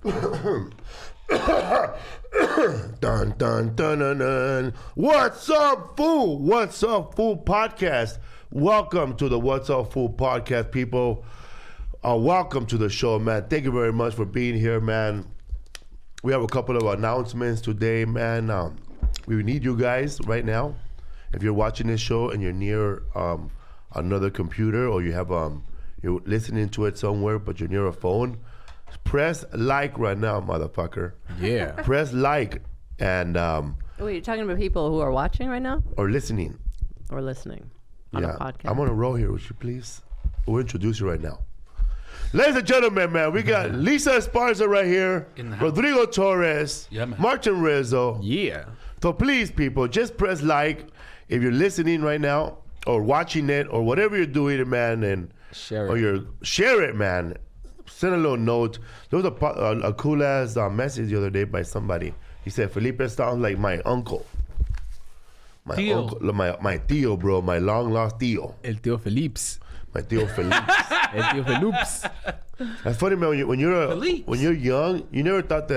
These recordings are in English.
Dun, dun, dun, dun, dun. What's up, fool? What's up, fool podcast? Welcome to the What's Up, Fool podcast, people. Welcome to the show, man. Thank you very much for being here, man. We have a couple of announcements today, man. We need you guys right now. If you're watching this show and you're near another computer, or you have you're listening to it somewhere, but you're near a phone, press like right now, motherfucker. Yeah. Press like and Wait, you're talking about people who are watching right now or listening. or listening on a podcast? I'm on a roll here. Would you please? We'll introduce you right now. Ladies and gentlemen, man, we got Lisa Esparza right here, Rodrigo Torres, Martin Rizzo. Yeah. So please, people, just press like if you're listening right now or watching it or whatever you're doing, man, and Share it. Share it, man. Send a little note. There was a cool ass message the other day by somebody. He said, Felipe sounds like my uncle. My tío. uncle, my tío, bro, my long lost tío. El tío Felipe's. My tío Felipe. El tío Felipe's. That's funny, man. When you're young, you never think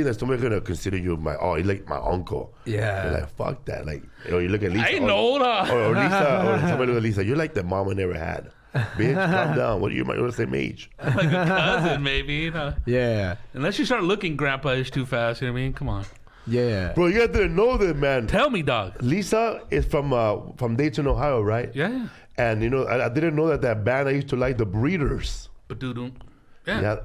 that somebody's gonna consider you he's like my uncle. Yeah. You're like, fuck that. Like, or you look at Lisa. I ain't know that. Or Lisa, or somebody look at Lisa. You're like the mom I never had. Bitch, calm down. What are you? You're the same age. Like a cousin, maybe. You know? Yeah. Unless you start looking grandpa-ish too fast, you know what I mean? Come on. Yeah. Bro, you have to know that, man. Tell me, dog. Lisa is from Dayton, Ohio, right? Yeah. And you know, I didn't know that band I used to like, the Breeders. Ba-doo-doo. Yeah.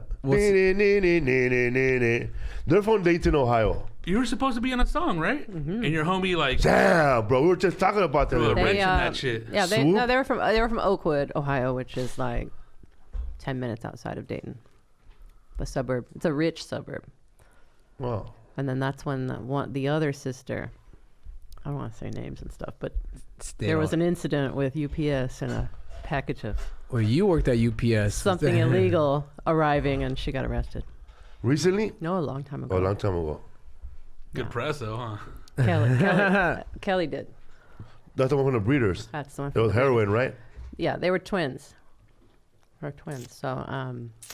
They're from Dayton, Ohio. You were supposed to be in a song, right? And your homie, like, Damn, bro, we were just talking about that. threw a They, wrench in that shit. Yeah, Swoop? they were from Oakwood, Ohio, which is like 10 minutes outside of Dayton. The suburb. It's a rich suburb. wow. And then that's when the other sister, I don't want to say names and stuff, but there was an incident with UPS and a package of Well, you worked at UPS. something illegal arriving, and she got arrested. Recently? No, a long time ago. Oh, a long time ago. Good press, though, huh? Kelly did. That's the one from the Breeders. That's the one. It was heroin, right? Yeah, they were twins. Or twins. So,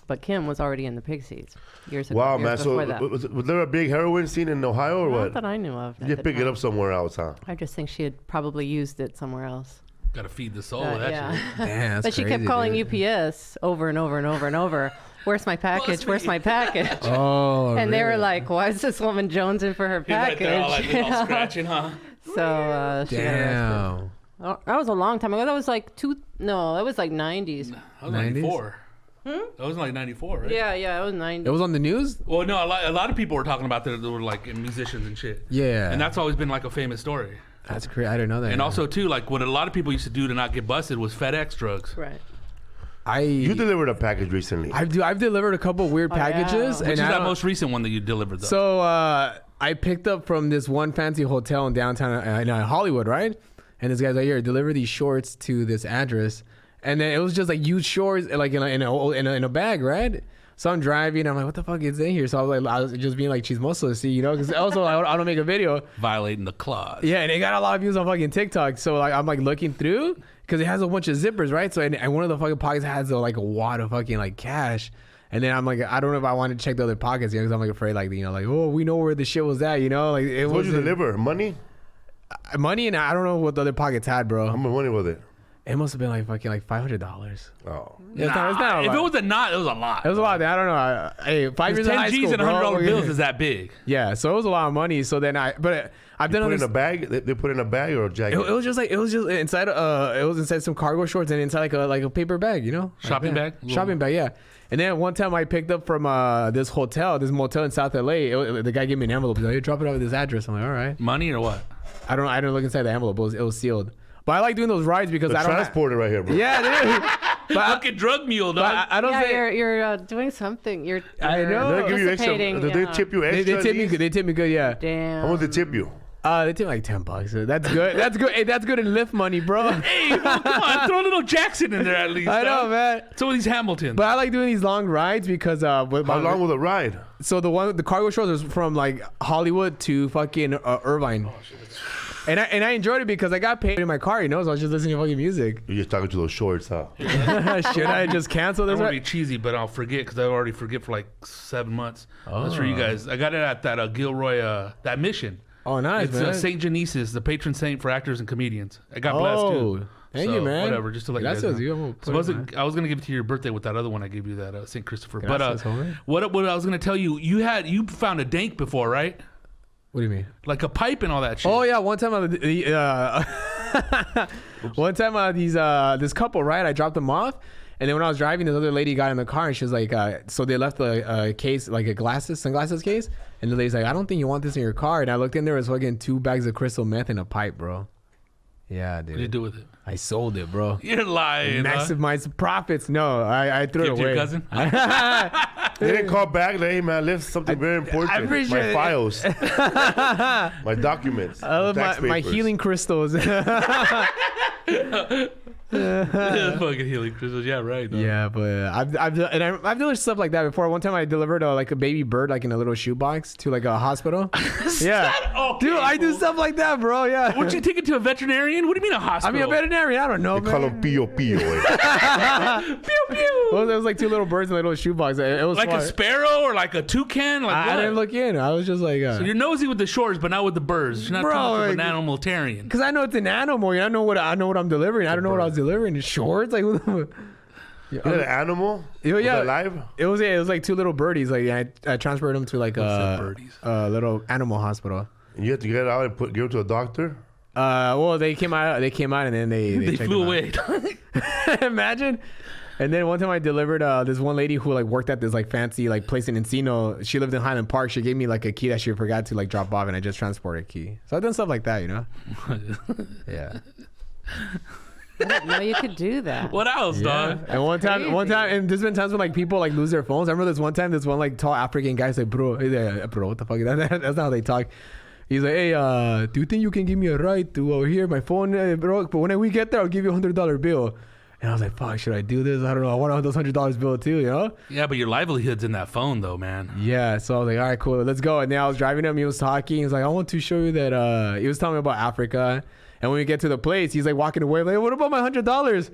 but Kim was already in the Pixies years ago. Wow, years man. So before that. was there a big heroin scene in Ohio or Not what? that I knew of. You just pick it up somewhere else, huh? I just think she had probably used it somewhere else. Got to feed the soul with that yeah. shit. Damn, that's But she kept crazy, calling dude. UPS over and over and over and over. Where's my package? Where's my package? Oh, And they were really? like, why is this woman jonesing for her He's right package? there all, like, You all know? scratching, huh? So she got arrested. damn. Oh, that was a long time ago. That was like that was like 90s. That was 90s? 94. That was like 94, right? Yeah, it was 90s. It was on the news? Well, no, a lot of people were talking about that. They were like musicians and shit. Yeah. And that's always been like a famous story. That's crazy. I didn't know that. And also, too, like what a lot of people used to do to not get busted was FedEx drugs. Right. You delivered a package recently. I've delivered a couple weird packages. yeah. Which is I that don't- most recent one that you delivered, though? So I picked up from this one fancy hotel in downtown in Hollywood, right? And this guy's like, here, deliver these shorts to this address. And then it was just like used shorts, like in a bag, right? So I'm driving. I'm like, what the fuck is in here? So I was just being like chismoso, see, you know? Because also I don't make a video. Violating the clause. Yeah, and it got a lot of views on fucking TikTok. So like I'm like looking through because it has a bunch of zippers, right? So and one of the fucking pockets has like a wad of fucking like cash. And then I'm like, I don't know if I want to check the other pockets because I'm like afraid, like, you know, like, oh, we know where the shit was at, you know, like it What was did you deliver? Money? money, and I don't know what the other pockets had, bro. How much money was it? It must have been like fucking like $500. Oh. Yeah, it's not a If lot. it was a knot, it was a lot. It was a lot. I don't know. Hey, 5 years of 10 high G's school, and bro. $100 bills is that big. Yeah, so it was a lot of money. So then I've done Put in this. a bag? They put in a bag or a jacket? It was just inside. It was inside some cargo shorts and inside like a paper bag, you know, Shopping bag? Shopping bag, yeah. And then one time I picked up from this motel in South LA. The guy gave me an envelope. He's like, hey, drop it off at this address. I'm like, all right. Money or what? I didn't look inside the envelope. It was sealed. But I like doing those rides because the I don't. transporter right here, bro. Yeah, dude. But Fucking drug mule, dog. I don't say. You're doing something. You're I know. Did they give you extra? participating, Did they yeah. tip you They extra? tip me good. They tip me good. Yeah. Damn. How much did they tip you? They tip me like $10. That's good. That's good. Hey, that's good in Lyft money, bro. Hey, well, come on, throw a little Jackson in there at least. I know, dog. man. Some of these Hamiltons. But I like doing these long rides because How long was the ride? So the cargo shorts was from like Hollywood to fucking Irvine. And I enjoyed it because I got paid in my car, so I was just listening to fucking music. You're just talking to those shorts, huh? Should I just cancel I this don't want one? to be cheesy, but I'll forget because I already forget for like 7 months. That's for you guys. I got it at that Gilroy, that Mission. Oh, nice, It's man. St. Genesis, the patron saint for actors and comedians. I got blessed too. Thank you, man. Whatever, just to let you guys know. You. I was gonna give it to your birthday with that other one I gave you, that St. Christopher. Gracias, But homie. what I was gonna tell you, you found a dank before, right? What do you mean? Like a pipe and all that shit. Oh yeah, one time this couple, right? I dropped them off, and then when I was driving, this other lady got in the car, and she was like, so they left a case, like a sunglasses case, and the lady's like, I don't think you want this in your car. And I looked in, there was fucking 2 bags of crystal meth in a pipe, bro. Yeah, dude. What did you do with it? I sold it, bro. You're lying. Maximize profits. No, I threw it Give it to away. your cousin? They didn't call back. Like, hey, man, I left something very important. I'm pretty my sure- files. My documents. I love tax my papers. healing crystals. Fucking healing crystals. Yeah, right. Dog. Yeah, but I've done stuff like that before. One time I delivered like a baby bird like in a little shoebox to like a hospital. Yeah, dude, I do stuff like that, bro. Yeah. Would you take it to a veterinarian? What do you mean a I hospital? mean, a veterinarian. I don't know, They call man. them Pio Pio. Pew pew. Well, there was like 2 little birds in a little shoebox. It was Like fun. a sparrow or like a toucan? Like I what? didn't look in. I was just like, So you're nosy with the shores, but not with the birds. You're not Bro, too much of like- an animalitarian. because I know it's an animal. I know what I'm delivering. I don't know what I was delivering. Shorts, like. You know the animal? Yeah, Was yeah. it alive? It was like 2 little birdies. Like I transferred them to like birdies? a little animal hospital. And you had to get it out and give it to a doctor? Well, they came out and then they They checked flew them out. away. Imagine. And then one time I delivered this one lady who like worked at this like fancy like place in Encino. She lived in Highland Park. She gave me like a key that she forgot to like drop off, and I just transported a key. So I've done stuff like that, Yeah. I didn't know you could do that. What else, dog? And one time, and there's been times when like people like lose their phones. I remember this one time, this one like tall African guy's like, bro, what the fuck is that? That's not how they talk. He's like, hey, do you think you can give me a ride to over here? My phone broke, but when we get there, I'll give you $100 bill. And I was like, fuck, should I do this? I don't know. I want those $100 bill too, Yeah, but your livelihood's in that phone, though, man. Yeah, so I was like, all right, cool, let's go. And then I was driving him. He was talking. He was like, I want to show you that. He was telling me about Africa. And when we get to the place, he's like walking away. I'm like, what about my $100?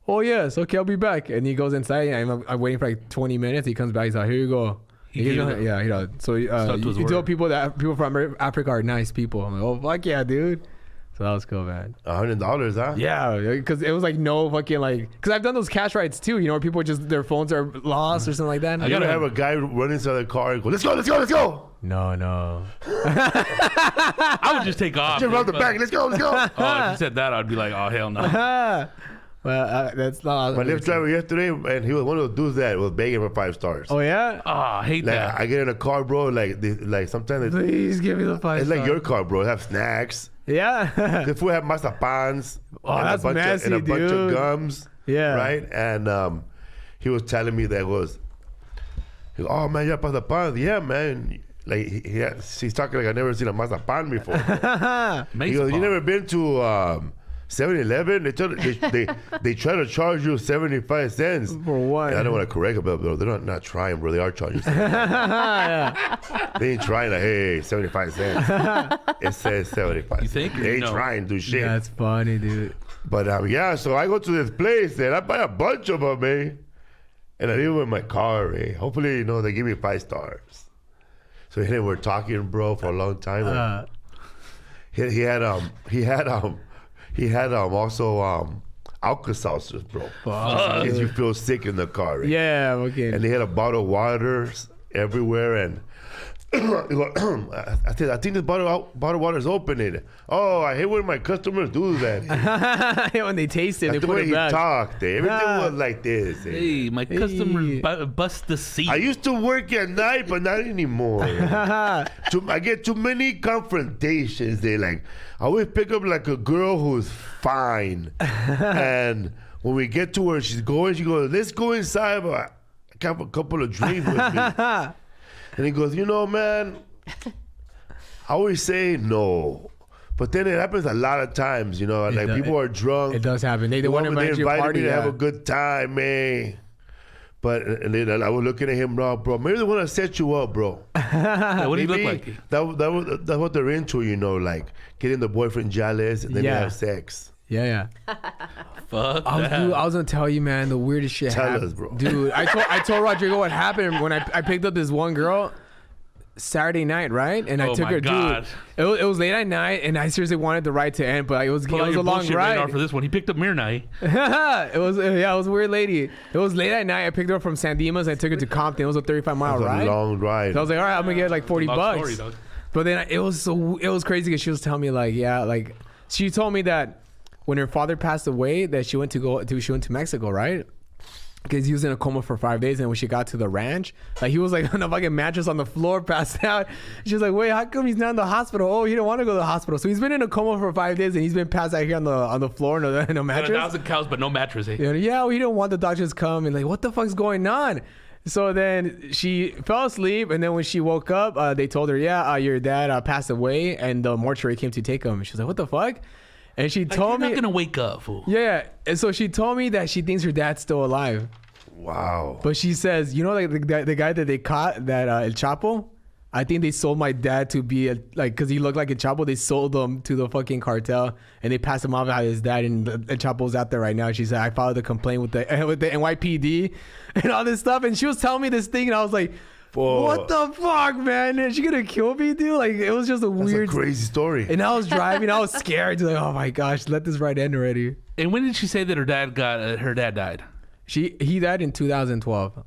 Oh, yes. Okay, I'll be back. And he goes inside. And I'm waiting for like 20 minutes. He comes back. He's like, here you go. He gave it. Yeah. So Stuck to his you tell word. people that people from Africa are nice people. I'm like, oh, fuck yeah, dude. So that was cool, man. $100, huh? Yeah, because it was like no fucking like, because I've done those cash rides too, where people just, their phones are lost or something like that. You gotta have a guy run inside the car and go, let's go. No. I would just take off. Jump around the back, let's go. Oh, if you said that, I'd be like, oh, hell no. Well, that's not. My Lyft driver yesterday, and he was one of those dudes that was begging for 5 stars. Oh yeah. Oh, I hate Like, that. I get in a car, bro, like sometimes Please give me the 5 it's like star. your car, bro. It have snacks. Yeah. The food have mazapans. Oh, and that's a bunch messy, and a bunch of dude. gums. Yeah. Right? And he was telling me that he goes, oh, man, you have mazapans? Yeah, man. Like, he's talking like I've never seen a mazapan before. He goes, you never been to 7-Eleven? They try to charge you 75 cents. For what? And I don't want to correct them, bro. They're not trying, bro. They are charging 75. They ain't trying to, hey, 75 cents. It says 75 You think? They ain't No. trying to do shit. That's funny, dude. But yeah, so I go to this place and I buy a bunch of them, man. And I leave them in my car, man. Hopefully, they give me 5 stars. So then we're talking, bro, for a long time. He had also Alka-Seltzers, bro. In case you feel sick in the car, right? Yeah. Okay. And they had a bottle of waters everywhere, and I think this bottle of water is opening. Oh, I hate when my customers do that. When they taste it, That's they the put way it he back. talked. Everything was like this. Hey, my customer bust the seat. I used to work at night, but not anymore. I get too many confrontations. I always pick up like a girl who's fine. And when we get to where she's going, she goes, let's go inside, but I have a couple of drinks with me. And he goes, man, I always say no. But then it happens a lot of times, people are drunk. It does happen. They want to They invite you to a invited party. me to have a good time, man. But and then I was looking at him, bro. Maybe they want to set you up, bro. What do you look like? That's what they're into, like getting the boyfriend jealous and then they have sex. Yeah. Fuck Dude, I was gonna tell you, man, the weirdest shit happened. Tell us, bro. Dude, I told Rodrigo what happened when I picked up this one girl Saturday night, right? And I took her, God. dude. It was late at night, and I seriously wanted the ride to end, but it was a long ride. For this one, he picked up Mirnai. It was a weird lady. It was late at night. I picked her up from San Dimas. I took her to Compton. It was a 35-mile ride. A long ride. So I was like, all right, I'm gonna get like $40. Story, dog. But then it was crazy because she was telling me she told me that when her father passed away, that she went to Mexico, right? Because he was in a coma for 5 days, and when she got to the ranch, like he was like on a fucking mattress on the floor, passed out. She was like, "Wait, how come he's not in the hospital? Oh, he didn't want to go to the hospital, so he's been in a coma for 5 days, and he's been passed out here on the floor in a mattress." 1,000 cows, but no mattress. Eh? Yeah, well, he didn't want the doctors to come, and like, what the fuck's going on? So then she fell asleep, and then when she woke up, they told her, your dad passed away, and the mortuary came to take him. She was like, "What the fuck?" And she told me, "You're not gonna wake up, fool." Yeah, and so she told me that she thinks her dad's still alive. Wow. But she says, like the guy that they caught, that El Chapo, I think they sold my dad to be because he looked like El Chapo. They sold him to the fucking cartel, and they passed him off as his dad. And El Chapo's out there right now. She said, I filed a complaint with the NYPD and all this stuff. And she was telling me this thing, and I was like, what the fuck, man? Is she gonna kill me, dude? Like, it was just a weird, crazy story. And I was driving, I was scared. Like, oh my gosh, let this ride end already. And when did she say that her dad died? He died in 2012.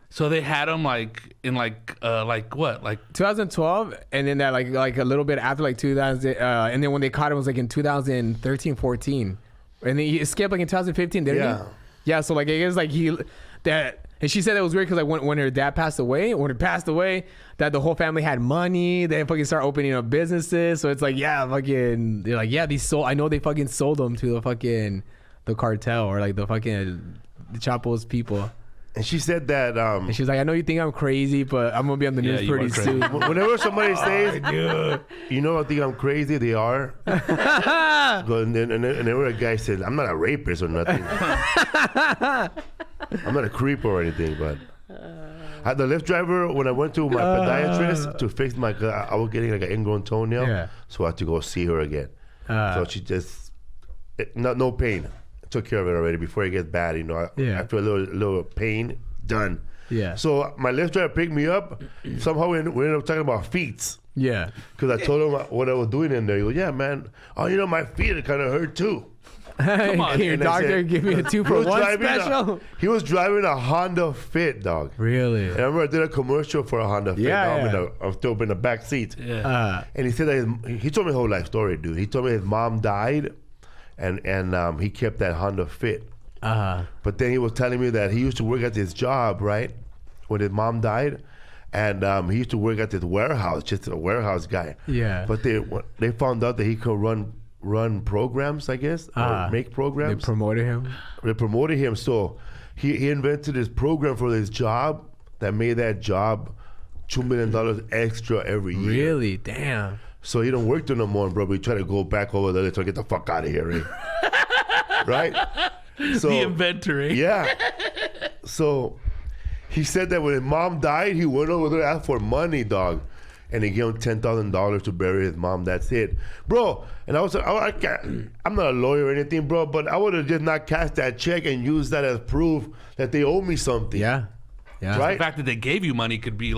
So they had him in 2012, and then that like a little bit after 2000, and then when they caught him was in 2013, 14, and then he escaped in 2015, didn't he? Yeah. So I guess and she said it was weird because when her dad passed away, that the whole family had money. They fucking start opening up businesses. So it's these sold. I know they fucking sold them to the cartel or the fucking the Chapo's people. And she said that and she's like, I know you think I'm crazy, but I'm gonna be on the news pretty soon. Whenever somebody says, I think I'm crazy, they are. And then a guy said, I'm not a rapist or nothing. I'm not a creep or anything, but the Lyft driver, when I went to my podiatrist to fix I was getting an ingrown toenail, so I had to go see her again. So she just no pain. Took care of it already before it gets bad. After a little pain, done. Yeah. So my Lyft driver picked me up. Somehow we ended up talking about feet. Yeah. Because I told him what I was doing in there. He goes, yeah, man. Oh, my feet kind of hurt too. Come on. Your doctor give me a 2-for-1 special. He was driving a Honda Fit, dog. Really? And I remember I did a commercial for a Honda Fit. Yeah. I'm still in the back seat. Yeah. And he said that he told me the whole life story, dude. He told me his mom died. And he kept that Honda Fit. But then he was telling me that he used to work at this job, right? When his mom died. And he used to work at this warehouse, just a warehouse guy. Yeah. But they found out that he could run programs, I guess, or make programs. They promoted him. So he invented this program for this job that made that job $2 million extra every year. Really? Damn. So he don't work there no more, bro. We try to go back over there to get the fuck out of here, eh? Right? So, the inventor, eh? Yeah. So he said that when his mom died, he went over there and asked for money, dog. And they gave him $10,000 to bury his mom. That's it. Bro, and I'm not a lawyer or anything, bro, but I would have just not cashed that check and used that as proof that they owe me something. Yeah. Yeah. Right? The fact that they gave you money could be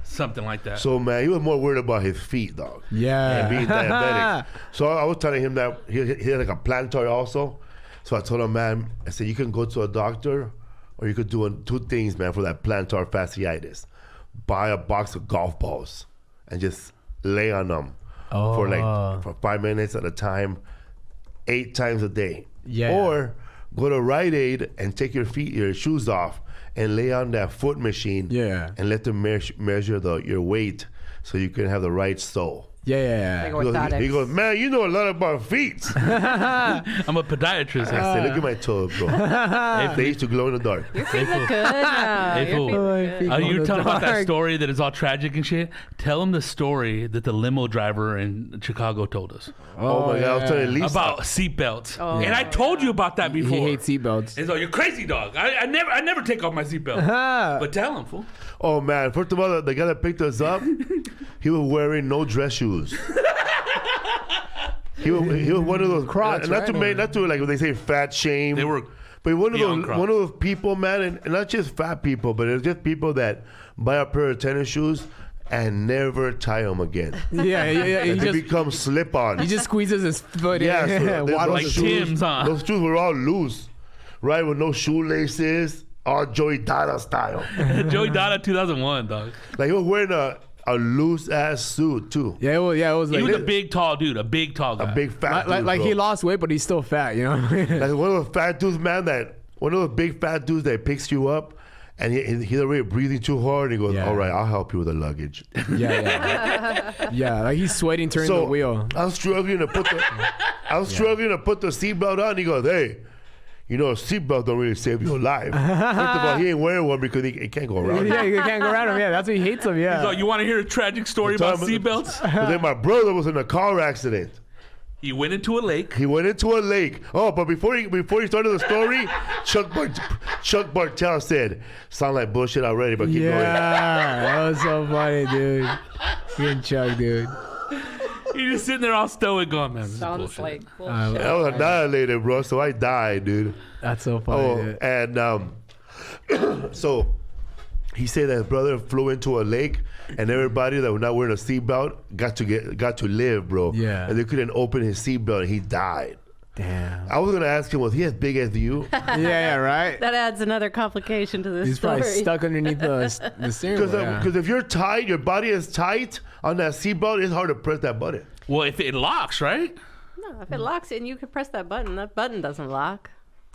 something like that. So, man, he was more worried about his feet, dog. Yeah. And being diabetic. So I was telling him that he had a plantar also. So I told him, man, I said, you can go to a doctor or you could do two things, man, for that plantar fasciitis. Buy a box of golf balls and just lay on them for 5 minutes at a time, 8 times a day. Yeah. Or go to Rite Aid and take your shoes off and lay on that foot machine and let them measure your weight so you can have the right sole. Like orthotics. He goes, man, you know a lot about feet. I'm a podiatrist. I said, look at my toes, bro. They used to glow in the dark. Your feet look good now. Hey, Your fool. feet look good. You were talking about that dark. story that is all tragic and shit. Tell him the story that the limo driver in Chicago told us Oh, my God. I was telling Lisa. about seatbelts. Oh, And I told you about that before. He hates seatbelts. And so you're crazy, dog. I never take off my seatbelt. But tell him, fool. Oh, man. First of all, the guy that picked us up, he was wearing no dress shoes. He was one of those Crocs, not right? not to like what they say fat shame. They were but one of beyond those Crocs. one of those people, man, and not just fat people, but it's just people that buy a pair of tennis shoes and never tie them again. Yeah. He And they just become slip-ons. he just squeezes his foot Yeah, in. so Waddles like his shoes- Tim's, huh? Those shoes were all loose, right, with no shoelaces, all Joey Dada style. Joey Dada 2001, dog. Like he was wearing a loose ass suit too. Yeah, it was He like was a big, tall dude. A big, tall guy. A big fat dude, like bro. he lost weight, but he's still fat. You know. Like one of those fat dudes, man. One of those big fat dudes that picks you up, and he's already breathing too hard. And he goes, Yeah. "All right, I'll help you with the luggage." Yeah. Like he's sweating, turning the wheel. I was struggling to put the seatbelt on. He goes, "Hey, you know, a seatbelt don't really save your life." First of all, he ain't wearing one because he can't go around. Yeah, you can't go around him. Yeah, that's why he hates him. Yeah. So you want to hear a tragic story about seatbelts? But then my brother was in a car accident. He went into a lake. He went into a lake. Oh, but before he started the story, Chuck Bartel said, "Sound like bullshit already, but keep going." Yeah, that was so funny, dude. Good Chuck, dude. He's just sitting there all stoic going, man, this is Sounds bullshit. like I bullshit. I was annihilated, bro. So I died, dude. That's so funny. Oh, dude. and so he said that his brother flew into a lake, and everybody that was not wearing a seatbelt got to live, bro. Yeah. And they couldn't open his seatbelt, and he died. Damn. I was gonna ask him, was he as big as you? Yeah, right. That adds another complication to this He's story. probably stuck underneath the steering wheel. Yeah. Because if you're tight, your body is tight on that seatbelt, it's hard to press that button. Well, if it locks, right? No, if it locks and you can press that button doesn't lock.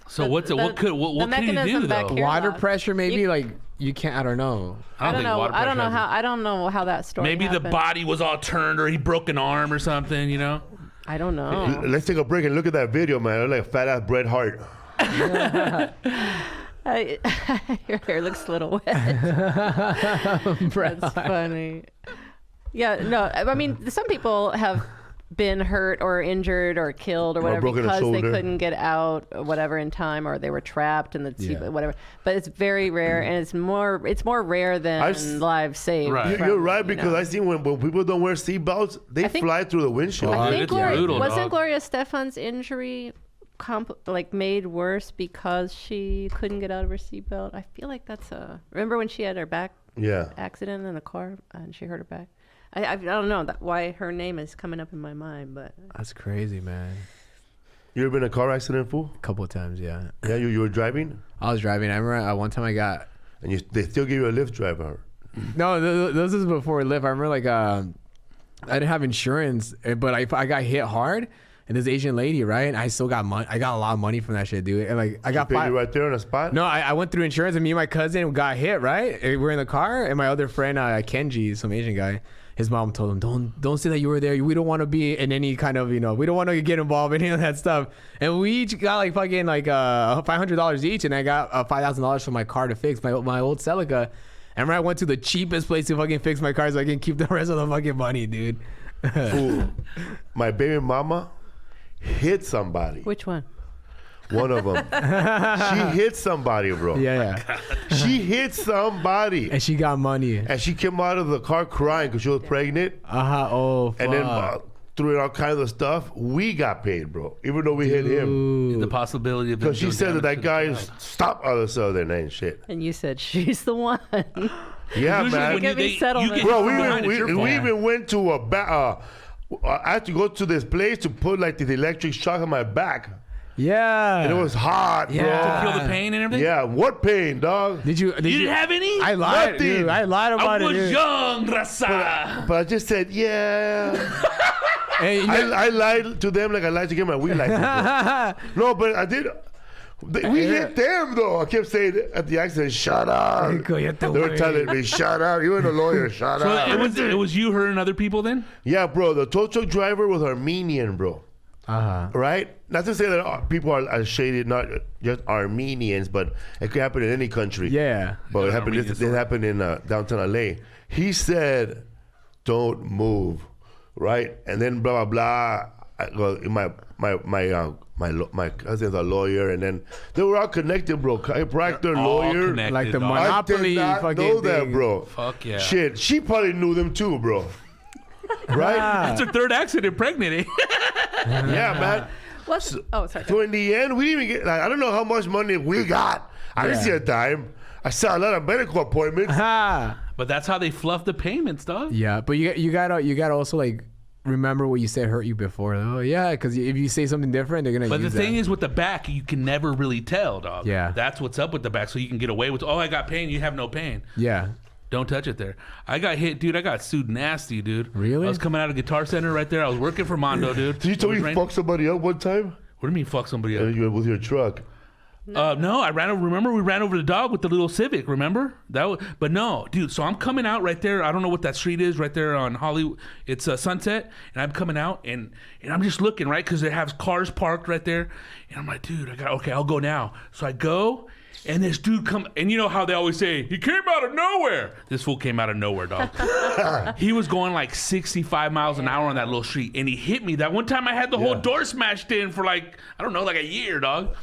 So The- what the can you mechanism do back though? here- Water lock. pressure, maybe You- like you can't. I don't know. I don't think know. water I don't know pressure how. has- I don't know how that story. Maybe the happened. body was all turned, or he broke an arm or something. You know. I don't know. Let's take a break and look at that video, man. It looks like fat ass Bret Hart. Your hair looks a little wet. That's funny. Yeah, no, I mean, some people have been hurt or injured or killed or whatever broken a because they shoulder. couldn't get out or whatever in time, or they were trapped in the Yeah. whatever. But it's very rare, and it's more rare than I've s- lives saved. Right. from, You're right, you because know. I see when people don't wear seatbelts, they I think- fly through the windshield. I Dude, think it's Gloria, brutal, wasn't dog. Gloria Stefan's injury made worse because she couldn't get out of her seatbelt? I feel like that's remember when she had her back Yeah. accident in the car and she hurt her back? I don't know why her name is coming up in my mind, but That's crazy, man. You ever been in a car accident, fool? A couple of times, yeah. Yeah, you were driving, I was driving. I remember one time I got and they still give you a Lyft driver. no. This is before Lyft. I remember like I didn't have insurance, but I got hit hard. And this Asian lady, right? And I still got money. I got a lot of money from that shit, dude. And like I got Paid you right there on the spot. No, I went through insurance, and me and my cousin got hit. Right, we're in the car, and my other friend, Kenji, some Asian guy, his mom told him, "Don't say that you were there. We don't want to be in any kind of, we don't want to get involved in any of that stuff." And we each got like fucking like $500 each, and I got $5,000 for my car to fix my old Celica. And I went to the cheapest place to fucking fix my car so I can keep the rest of the fucking money, dude. Fool. My baby mama hit somebody. which one? One of them. She hit somebody, bro. Yeah. She hit somebody. And she got money. And she came out of the car crying because she was pregnant. Oh, fuck. And then threw in all kinds of stuff. We got paid, bro. Even though we hit him. The possibility of Because she doing said that damage to the guy child. stopped all this other and shit. And you said she's the one. Yeah, Usually man. when Give me you settlement. get Bro, from behind, it's your fault. we even went to I had to go to this place to put like the electric shock on my back. Yeah. And it was hot, Yeah. bro. Feel the pain and everything. Yeah, what pain, dog? Did you? You didn't have any? I lied. Nothing. Dude, I lied I about it. was Dude. young, Raza. But I just said, yeah. Hey, I lied to them like I lied to get my weed license. Bro. No, but I did. We hit them though. I kept saying at the accident, "Shut up." They were telling me, "Shut up." You and the lawyer, shut So up. it was you, her, and other people then? Yeah, bro. The tow truck driver was Armenian, bro. Right? Not to say that people are shaded, not just Armenians, but it could happen in any country. Yeah. But it happened in downtown LA. He said, "Don't move," right? And then blah blah blah. My cousin's a lawyer, and then they were all connected, bro. Chiropractor, lawyer, connected, like the dog. Monopoly. I did not fucking know that, thing. bro. Fuck yeah. Shit, she probably knew them too, bro. Right? That's her third accident pregnant, eh? Yeah, man. Sorry. So in the end, we didn't even get. Like, I don't know how much money we got. I didn't see a dime. I saw a lot of medical appointments. But that's how they fluff the payments, dog. Yeah, but you gotta also like remember what you said hurt you before. Oh yeah, because if you say something different, they're gonna. But the use thing that. is, with the back, you can never really tell, dog. Yeah. That's what's up with the back. So you can get away with, I got pain. You have no pain. Yeah. Don't touch it there. I got hit, dude. I got sued nasty, dude. Really? I was coming out of Guitar Center right there. I was working for Mondo, dude. Did you tell me you fucked somebody up one time? What do you mean fuck somebody up? With your truck. No, I ran over. Remember, we ran over the dog with the little Civic. Remember that? But no, dude. So I'm coming out right there. I don't know what that street is right there on Hollywood. It's Sunset, and I'm coming out, and I'm just looking right because they have cars parked right there, and I'm like, dude, I'll go now. So I go, and this dude come, and you know how they always say he came out of nowhere. This fool came out of nowhere, dog. He was going like 65 miles an hour on that little street, and he hit me. That one time I had the whole door smashed in for like I don't know, like a year, dog.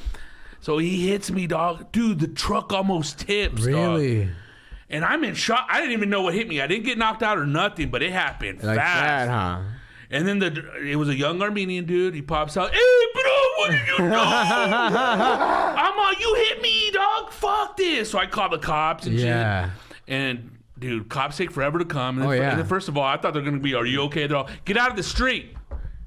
So he hits me, dog. Dude, the truck almost tips, Really? dog. And I'm in shock. I didn't even know what hit me. I didn't get knocked out or nothing, but it happened Like fast. that, huh? And then it was a young Armenian dude. He pops out, "Hey, bro, what did you do?" I'm like, "You hit me, dog. Fuck this." So I called the cops and shit. And dude, cops take forever to come. And then, and then first of all, I thought they're gonna be, "Are you okay?" They're all, "Get out of the street.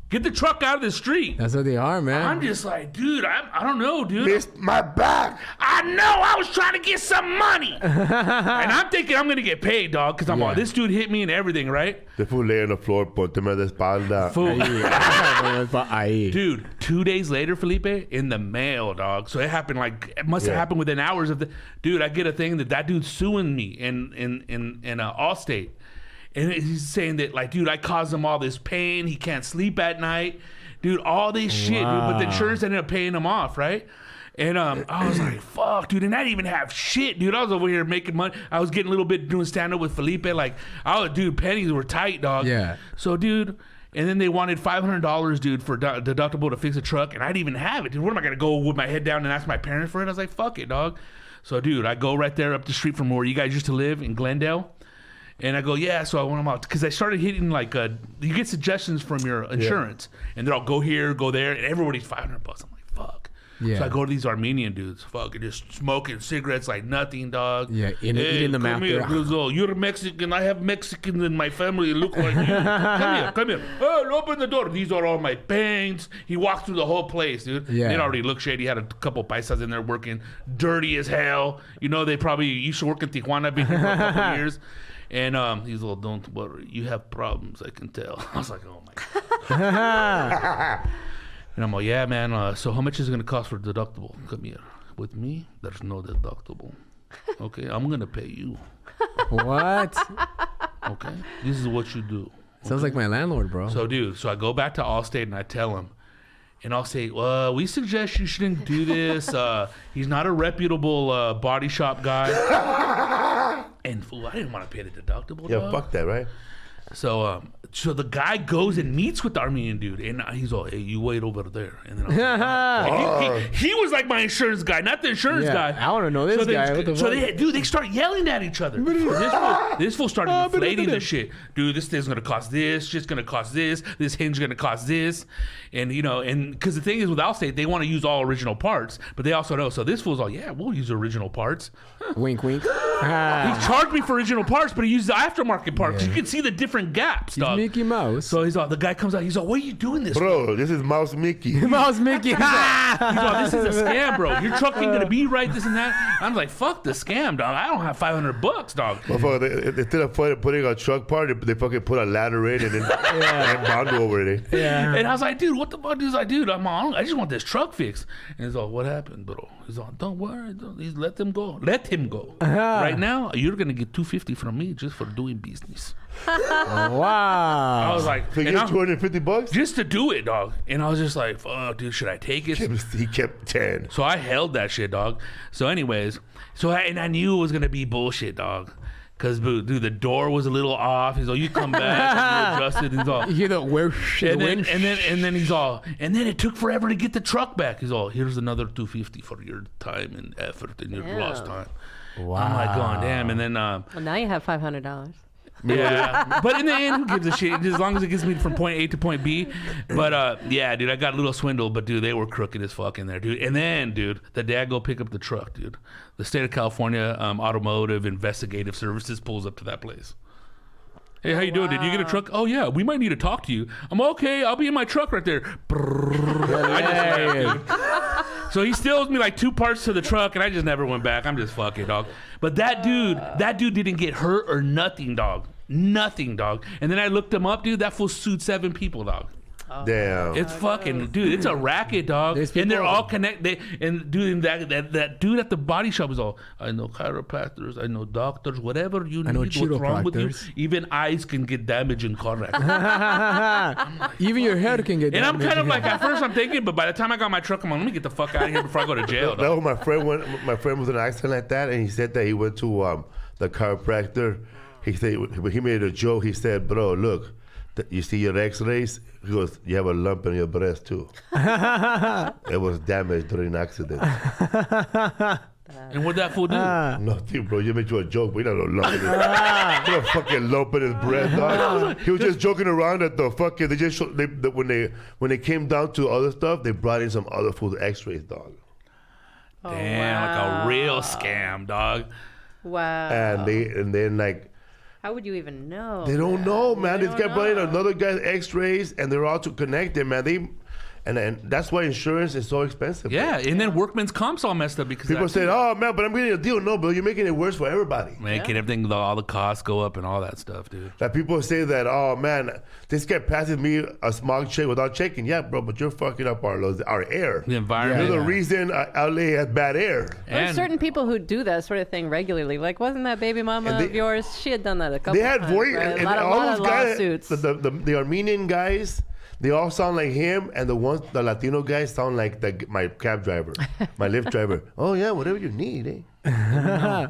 Get the truck out of the street." That's what they are, man. I'm just like, dude, I don't know, dude. Missed my back. I know. I was trying to get some money. And I'm thinking I'm going to get paid, dog, because I'm like, this dude hit me and everything, right? The fool lay on the floor, pónteme de espalda. Dude, 2 days later, Felipe, in the mail, dog. So it happened it must have happened within hours of the. Dude, I get a thing that dude's suing me in Allstate. And he's saying that, like, dude, I caused him all this pain. He can't sleep at night. Dude, all this shit, dude. But the insurance ended up paying him off, right? And I was like, fuck, dude. And I didn't even have shit, dude. I was over here making money. I was getting a little bit doing stand-up with Felipe. Like, dude, pennies were tight, dog. Yeah. So, dude, and then they wanted $500, dude, for deductible to fix a truck. And I didn't even have it. Dude, what am I going to go with my head down and ask my parents for it? I was like, fuck it, dog. So, dude, I go right there up the street from where you guys used to live in Glendale. And I go, yeah, so I want them out. Because I started hitting, like, you get suggestions from your insurance. And they're all, go here, go there. And everybody's $500. I'm like, fuck. Yeah. So I go to these Armenian dudes, fucking just smoking cigarettes like nothing, dog. Yeah, eating them come after. here, Grizzle. You're Mexican. I have Mexicans in my family. Look like you. Come here. Oh, open the door. These are all my paints. He walked through the whole place, dude. Yeah. It already looked shady. He had a couple paisas in there working, dirty as hell. You know, they probably used to work in Tijuana, been here for a couple of years. And he's all, don't worry, you have problems, I can tell. I was like, oh my God. And I'm like, yeah, man, so how much is it going to cost for deductible? Come here. With me, there's no deductible. Okay, I'm going to pay you. What? Okay, this is what you do. Sounds like my landlord, bro. So, dude, I go back to Allstate and I tell him, and I'll say, we suggest you shouldn't do this. He's not a reputable body shop guy. And fool, I didn't want to pay the deductible. Yeah, dog. fuck that, right? So the guy goes and meets with the Armenian dude, and he's all, hey, you wait over there. And then I was like, he was like my insurance guy, not the insurance guy. I want to know this guy. What the fuck? They start yelling at each other. This fool started inflating the shit. Dude, this thing's gonna cost this. Shit's gonna cost this. This hinge gonna cost this. And and because the thing is with Allstate, they want to use all original parts, but they also know. So this fool's all, yeah, we'll use original parts. Wink, wink. He charged me for original parts, but he used the aftermarket parts. You can see the difference different gaps, dog. Mickey Mouse. So he's all, the guy comes out. He's all, what are you doing this? Bro, this is Mouse Mickey. Mouse Mickey. He's all, this is a scam, bro. Your truck ain't gonna be right, this and that. I'm like, fuck the scam, dog. I don't have $500, dog. Motherfucker, instead of putting a truck part, they fucking put a ladder in and then and Bondo over it. Yeah. And I was like, dude, what the fuck? He's like, dude, I just want this truck fixed. And he's all, what happened, bro? He's all, don't worry, he's let them go. Let him go. Right now, you're gonna get $250 from me just for doing business. Wow. I was like, So you get $250 just to do it, dog. And I was just like, fuck, dude, should I take it? He kept 10. So I held that shit, dog. So anyways, I knew it was gonna be bullshit, dog. Cause dude, the door was a little off. He's all, you come back, and you adjusted. He's all, You hear the where and then he's all, and then it took forever to get the truck back. He's all, here's another $250 for your time and effort and your lost time. Wow. I'm like, going damn. And then Well, now you have $500. yeah, but in the end, who gives a shit? As long as it gets me from point A to point B. But yeah, dude, I got a little swindled, but dude, they were crooked as fuck in there, dude. And then, dude, the day I go pick up the truck, dude, the state of California Automotive Investigative Services pulls up to that place. Hey, how you doing? Did you get a truck? Oh yeah, we might need to talk to you. I'm okay. I'll be in my truck right there. I just left, dude. So he steals me like 2 parts to the truck, and I just never went back. I'm just fucking, dog. But that dude didn't get hurt or nothing, dog. Nothing, dog. And then I looked him up, dude. That fool sued 7 people, dog. Damn. It's fucking, dude. It's a racket, dog. And they're all connected. And dude, that dude at the body shop is all, I know chiropractors, I know doctors, whatever you need. What's wrong with you? Even eyes can get damaged in car wreck. Even your head can get And I'm damaged. kind of like, at first I'm thinking, but by the time I got my truck, I'm like, let me get the fuck out of here before I go to jail. That was my friend. My friend was in an accident like that, and he said that he went to the chiropractor. He said he made a joke. He said, "Bro, look, you see your X-rays? He goes, you have a lump in your breast too. It was damaged during an accident." And what'd that fool do? Nothing, bro. You made you a joke, but you know, no lump in his put a fucking lump in his breast, dog. He was just joking around that the fucking they just showed, when they came down to other stuff, they brought in some other fool's X-rays, dog. Damn, like a real scam, dog. Wow. And then like. How would you even know? They don't know, man. This guy brought in know. another guy's X-rays, and they're all too connected, man. And that's why insurance is so expensive. Yeah, and then workman's comp's all messed up because People say, "Oh man, but I'm getting a deal." No, but you're making it worse for everybody. making everything, all the costs go up and all that stuff, dude. Like people say that, "Oh man, this guy passes me a smog check without checking." Yeah, bro, but you're fucking up our air. The environment. You're the reason LA has bad air. There's certain people who do that sort of thing regularly. Like, wasn't that baby mama of yours? She had done that a couple They had times. voice, Right? and A lot all of those guys, lawsuits. the Armenian guys. They all sound like him, and the Latino guys sound like my cab driver, my Lyft driver. Oh yeah, whatever you need, eh?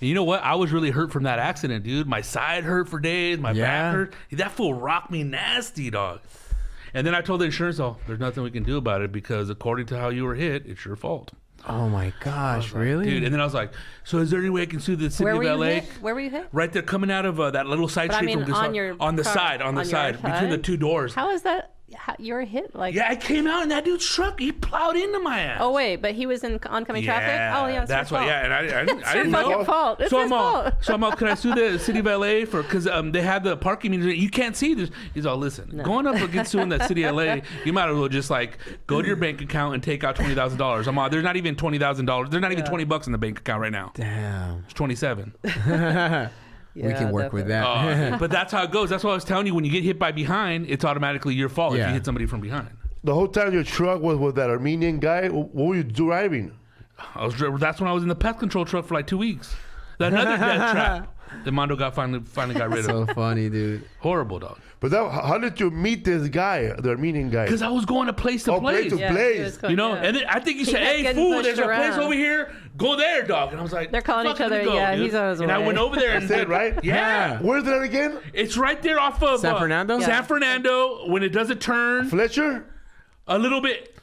You know what? I was really hurt from that accident, dude. My side hurt for days. My back hurt. That fool rocked me nasty, dog. And then I told the insurance, there's nothing we can do about it because according to how you were hit, it's your fault. Oh my gosh, really? Dude, and then I was like, so is there any way I can sue the city of LA? Where were you hit? Right there, coming out of that little side But I street mean, from on the your side, car, on the on side, your between the side? 2 doors. How is that? You were hit? Like, Yeah, I came out in that dude's truck. He plowed into my ass. oh wait, but he was in oncoming traffic. Oh yeah, that's your why. fault. Yeah, and I It's didn't your know. fucking fault. It's So his I'm all, fault. so I'm all, can I sue the city of LA for because they have the parking meter? You can't see this. He's all, listen, going up against suing that city of LA, you might as well just like go to your bank account and take out $20,000. I'm all, there's not even $20,000. There's not even $20 in the bank account right now. Damn. It's 27. We can work with that. But that's how it goes. That's what I was telling you. When you get hit by behind, it's automatically your fault if Yeah. you hit somebody from behind. The whole time your truck was with that Armenian guy. What were you driving? That's when I was in the pest control truck for like 2 weeks. Another death trap. The Mondo finally got rid of. So funny, dude. Horrible, dog. But how did you meet this guy, the Armenian guy? Because I was going to place to place. place to place. You know, and then I think you said, kept "Hey, getting fool, pushed there's a place around. over here. Go there, dog." And I was like, They're calling "Fuck, each other, let me go, yeah, dude." he's on his And I way. went over there and That's it, right? Yeah. Where's that again? It's right there off of San Fernando? San Fernando. When it does a turn, Fletcher? a little bit.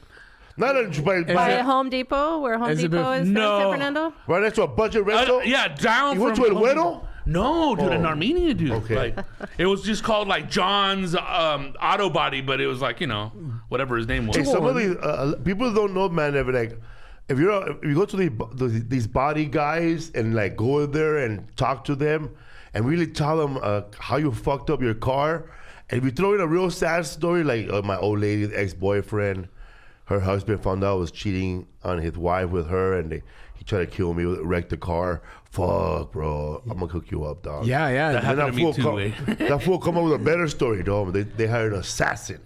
Not By it- Home Depot, where Home Is it Depot is No. in San Fernando. right next to a budget rental. Yeah, down. You went from to El Güero? No, dude, an Armenian dude. Okay. Like, it was just called like John's Auto Body, but it was like, you know, whatever his name was. Hey, some of these people don't know, man. If you go to these body guys and like go there and talk to them, and really tell them how you fucked up your car. And if you throw in a real sad story, like my old lady's ex-boyfriend, her husband found out I was cheating on his wife with her, and he tried to kill me, wrecked the car. Fuck, bro. I'm gonna hook you up, dog. Yeah. That happened to me too. That fool come up with a better story, dog. They hired an assassin.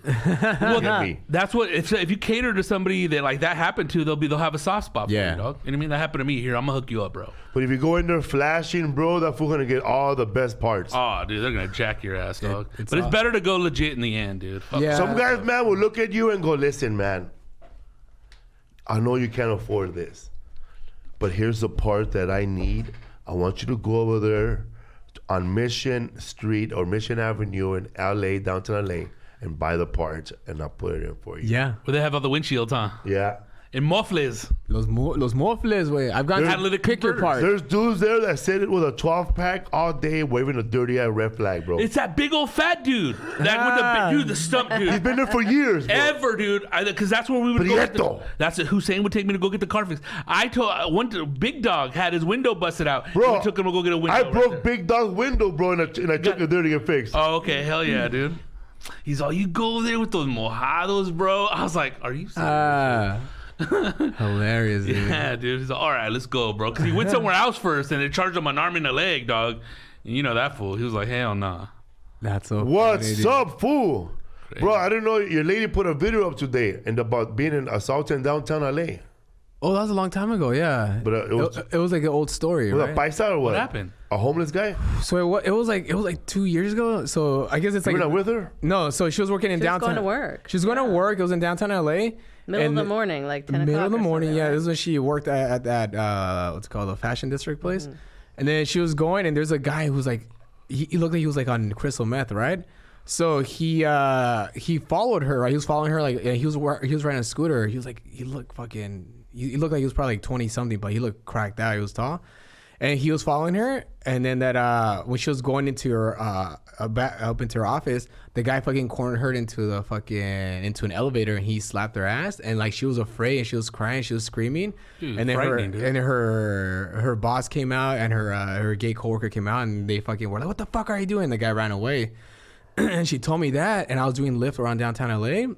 Well, that's what if you cater to somebody that like that happened to, they'll have a soft spot for you, dog. You know what I mean? That happened to me. Here, I'm gonna hook you up, bro. But if you go in there flashing, bro, that fool gonna get all the best parts. Oh, dude, they're gonna jack your ass, dog. It's better to go legit in the end, dude. Yeah. Some guys, man, will look at you and go, listen, man, I know you can't afford this, but here's the part that I need. I want you to go over there on Mission Street or Mission Avenue in LA, downtown LA, and buy the parts, and I'll put it in for you. Yeah. Where they have all the windshields, huh? Yeah. In muffles. Los mofles, way. I've got catalytic pick your converters. part. There's dudes there that sit with a 12-pack all day waving a dirty-ass red flag, bro. It's that big old fat dude. That with the stump dude. He's been there for years, bro. Ever, dude. Because that's where we would go. That's it. Hussein would take me to go get the car fixed. Big Dog had his window busted out. Bro, we took him to go get a window. I broke Big Dog's window, bro, and I took it there to get fixed. Oh, okay. Hell yeah, dude. He's all, you go there with those mojados, bro. I was like, are you serious? Hilarious, dude. Yeah, dude. He's like, all right, let's go, bro. Because he went somewhere else first, and they charged him an arm and a leg, dog. And you know that fool. He was like, hell nah. That's so What's funny, up, fool? Crazy. Bro, I didn't know your lady put a video up today and about being assaulted in downtown LA. Oh, that was a long time ago, yeah. But it was like an old story, was right? a paisa or what? What happened? A homeless guy? So it was like 2 years ago. So I guess it's like You're not with her? No, so she was working in downtown. She was going to work. She was going to work. It was in downtown LA. Middle of the morning, like 10 o'clock. Middle of the morning, yeah. Right? This is when she worked at that what's it called, the fashion district place. Mm-hmm. And then she was going, and there's a guy who's like, he looked like he was like on crystal meth, right? So he followed her, right? He was following her, like, he was riding a scooter. He was like, he looked like he was probably like 20 something, but he looked cracked out. He was tall, and he was following her. And then when she was going into her up into her office, the guy fucking cornered her into an elevator, and he slapped her ass. And like she was afraid, and she was crying, she was screaming. Dude, and then her boss came out, and her gay coworker came out, and they fucking were like, "What the fuck are you doing?" The guy ran away. And she told me that, and I was doing Lyft around downtown LA,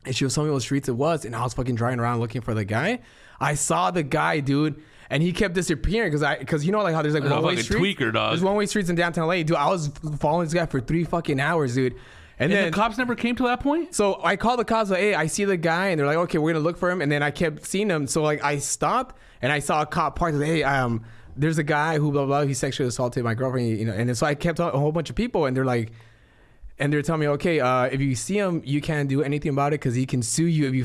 and she was telling me what streets it was, and I was fucking driving around looking for the guy. I saw the guy, dude, and he kept disappearing because you know like how there's like one-way streets. Tweaker, dog. There's one-way streets in downtown LA, dude. I was following this guy for 3 fucking hours, dude. And then the cops never came to that point? So I called the cops, like, hey, I see the guy, and they're like, okay, we're gonna look for him. And then I kept seeing him, so like I stopped and I saw a cop parked. Like, hey, there's a guy who blah blah. He sexually assaulted my girlfriend, you know. And so I kept a whole bunch of people, and they're like. And they're telling me, okay, if you see him, you can't do anything about it because he can sue you if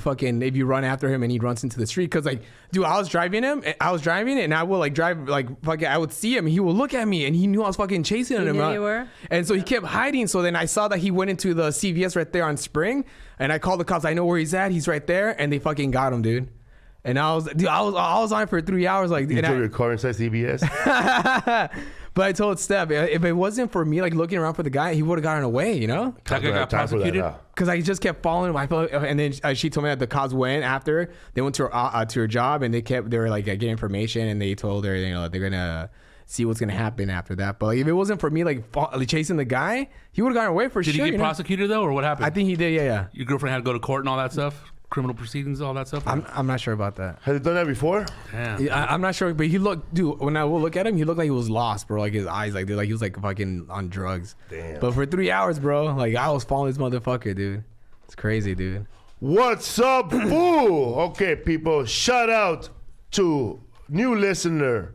you run after him and he runs into the street. Because like, dude, I was driving and I would like drive like fucking. I would see him and he would look at me and he knew I was fucking chasing him. He knew you were? And so he kept hiding. So then I saw that he went into the CVS right there on Spring, and I called the cops. I know where he's at. He's right there, and they fucking got him, dude. And I was on for 3 hours, like. You drove your car inside CVS. But I told Steph, if it wasn't for me like looking around for the guy, he would have gotten away, you know? That guy got prosecuted? Because I just kept following him. And then she told me that the cops went after. They went to her job, and they were like getting information, and they told her, you know, they're going to see what's going to happen after that. But like, if it wasn't for me like chasing the guy, he would have gotten away for sure. Did he get prosecuted though, or what happened? I think he did, yeah. Your girlfriend had to go to court and all that stuff? Criminal proceedings, all that stuff? I'm not sure about that. Has he done that before? Damn. I'm not sure, but he looked, dude, when I will look at him, he looked like he was lost, bro. Like his eyes, like he was like fucking on drugs. Damn. But for 3 hours, bro, like I was following this motherfucker, dude. It's crazy, dude. What's up, fool? Okay, people, shout out to new listener,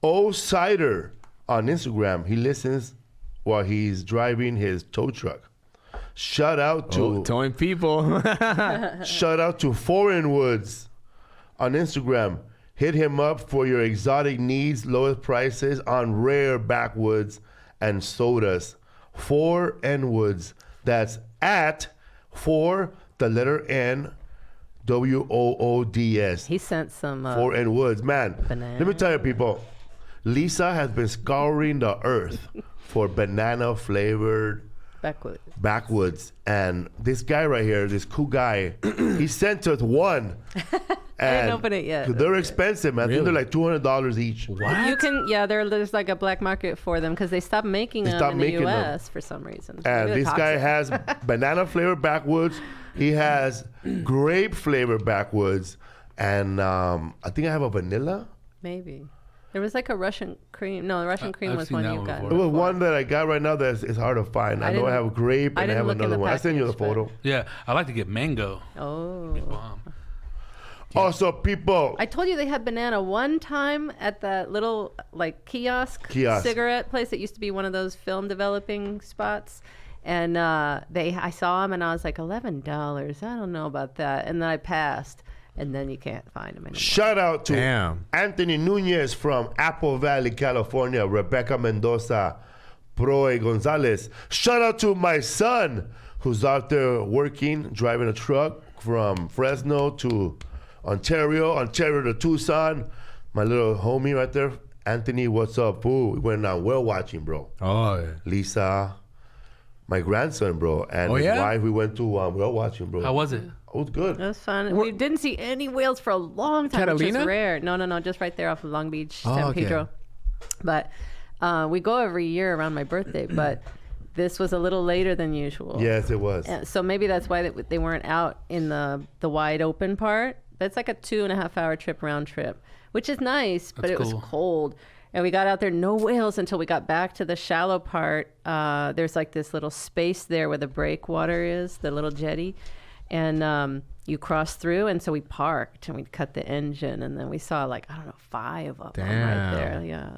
O Cider on Instagram. He listens while he's driving his tow truck. Shout out to towing people. Shout out to Foreign Woods on Instagram. Hit him up for your exotic needs, lowest prices on rare backwoods and sodas. Foreign Woods. That's at 4 the letter N WOODS. He sent some Foreign Woods, man. Banana. Let me tell you, people. Lisa has been scouring the earth for banana flavored backwoods, and this guy right here, this cool guy, he sent us one, didn't open it yet. They're expensive, man. I think they're like $200 each. What? You can, there's like a black market for them because they stopped making them in the U.S. for some reason. And Maybe this they're guy toxic. has banana flavored backwoods. He has grape flavored backwoods. And I think I have a vanilla. Maybe. There was like a Russian cream. No, the Russian cream I've was seen one that you one got. before. It was one that I got right now that is hard to find. I know I have a grape and I have look in another the one. I'll send you the package, photo. Yeah, I like to get mango. Oh. Bomb. Also, people. I told you they had banana one time at that little like kiosk cigarette place that used to be one of those film developing spots. And I saw them and I was like, $11. I don't know about that. And then I passed. And then you can't find them anymore. Shout out to Damn. Anthony Nunez from Apple Valley, California. Rebecca Mendoza, Proe Gonzalez. Shout out to my son who's out there working, driving a truck from Fresno to Ontario to Tucson. My little homie right there. Anthony, what's up, fool? We went on whale watching, bro. Oh, yeah. Lisa, my grandson, bro, and his wife, we went to whale watching, bro. How was it? It was good. That was fun. We didn't see any whales for a long time, which Catalina? is rare. No, just right there off of Long Beach, Oh, San okay. Pedro. But we go every year around my birthday, but this was a little later than usual. Yes, it was. So maybe that's why they weren't out in the wide open part. That's like a 2.5 hour trip round trip, which is nice, but That's it was cool. cold. And we got out there, no whales until we got back to the shallow part. There's like this little space there where the breakwater is, the little jetty. And you cross through. And so we parked and we cut the engine. And then we saw 5 of them right there. Yeah.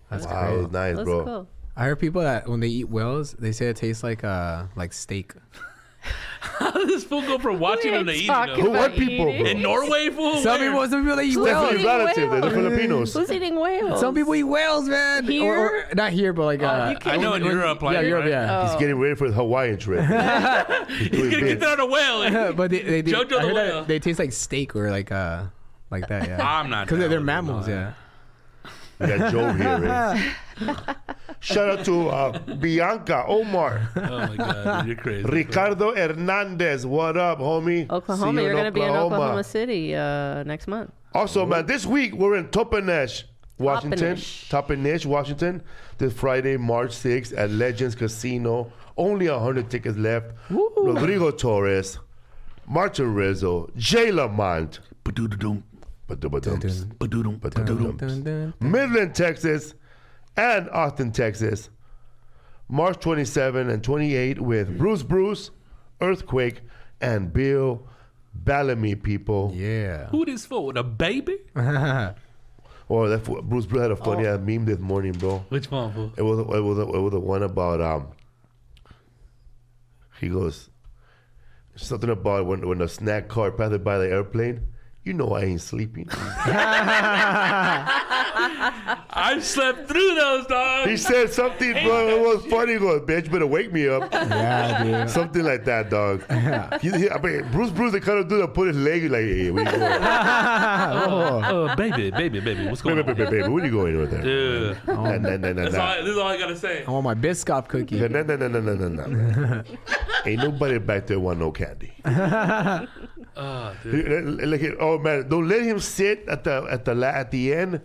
That's Wow, it great. was nice, It was bro. cool. I heard people that when they eat whales, they say it tastes like steak. How does this fool go from watching them to eating talking them? Who? What about people, eating. bro? In Norway, fool? Some Where? people that eat whales. Definitely eating relative. They're the whales? Filipinos. Who's eating whales? Some people eat whales, man. Here? Or not here, but like I know in Europe, like, yeah, Europe, right? yeah. He's getting ready for the Hawaiian trip. He's He's doing gonna get bits. that on a whale. But they Jojo I the heard whale. that they taste like steak or like that. Yeah. I'm not Because down they're with it, mammals. no. Yeah. We got Joe here, right? Shout out to Bianca Omar. Oh my god, dude, you're crazy. Ricardo Hernandez. What up, homie? See Oklahoma. you You're going to be in Oklahoma City next month. Also, man, this week we're in Topanesh, Washington. Topanesh, Washington. This Friday, March 6th at Legends Casino. Only 100 tickets left. Rodrigo Torres, Martin Rizzo, Jay Lamont, Ba-doo-da-doom, Ba-dum-ba-dums, ba-doo-doom, ba-doo-doom. Dun, dun. Midland, Texas, and Austin, Texas. March 27 and 28 with Bruce, Earthquake, and Bill Bellamy, people. Yeah. Who this for? The baby? Oh, Bruce had a funny ass meme this morning, bro. Which one, fool? It was the one about he goes something about when the snack car passed by the airplane. You know I ain't sleeping. I slept through those, dog. He said something, bro. It was funny. He goes, bitch, better wake me up. Yeah, dude. Something like that, dog. I mean, Bruce, the kind of dude that put his leg like, hey, where you going? Baby, what's going on? Baby, where you going over there? Dude, Nah. this is all I gotta say. I want my Biscoff cookie. No. Ain't nobody back there want no candy. Dude. Oh man, don't let him sit at the end,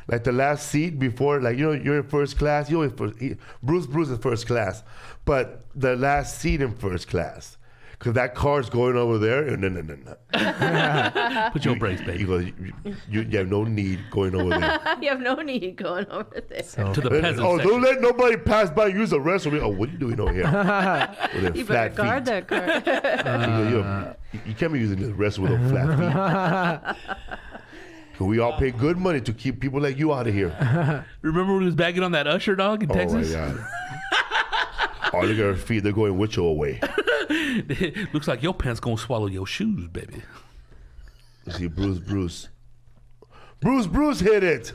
like the last seat before, like you're in first class. Bruce is first class, but the last seat in first class, because that car's going over there. No. Put your brakes, baby. He goes, you have no need going over there. You have no need going over there. To the peasant Oh, section. don't let nobody pass by and use the restroom. Oh, what are you doing over here? With them You better flat guard feet. that car. He goes, you can't be using the restroom with those flat feet. We all pay good money to keep people like you out of here. Remember when he was bagging on that Usher dog in Texas? Oh my God. Oh, look at her feet. They're going with you away. Looks like your pants gonna swallow your shoes, baby. You see, Bruce hit it.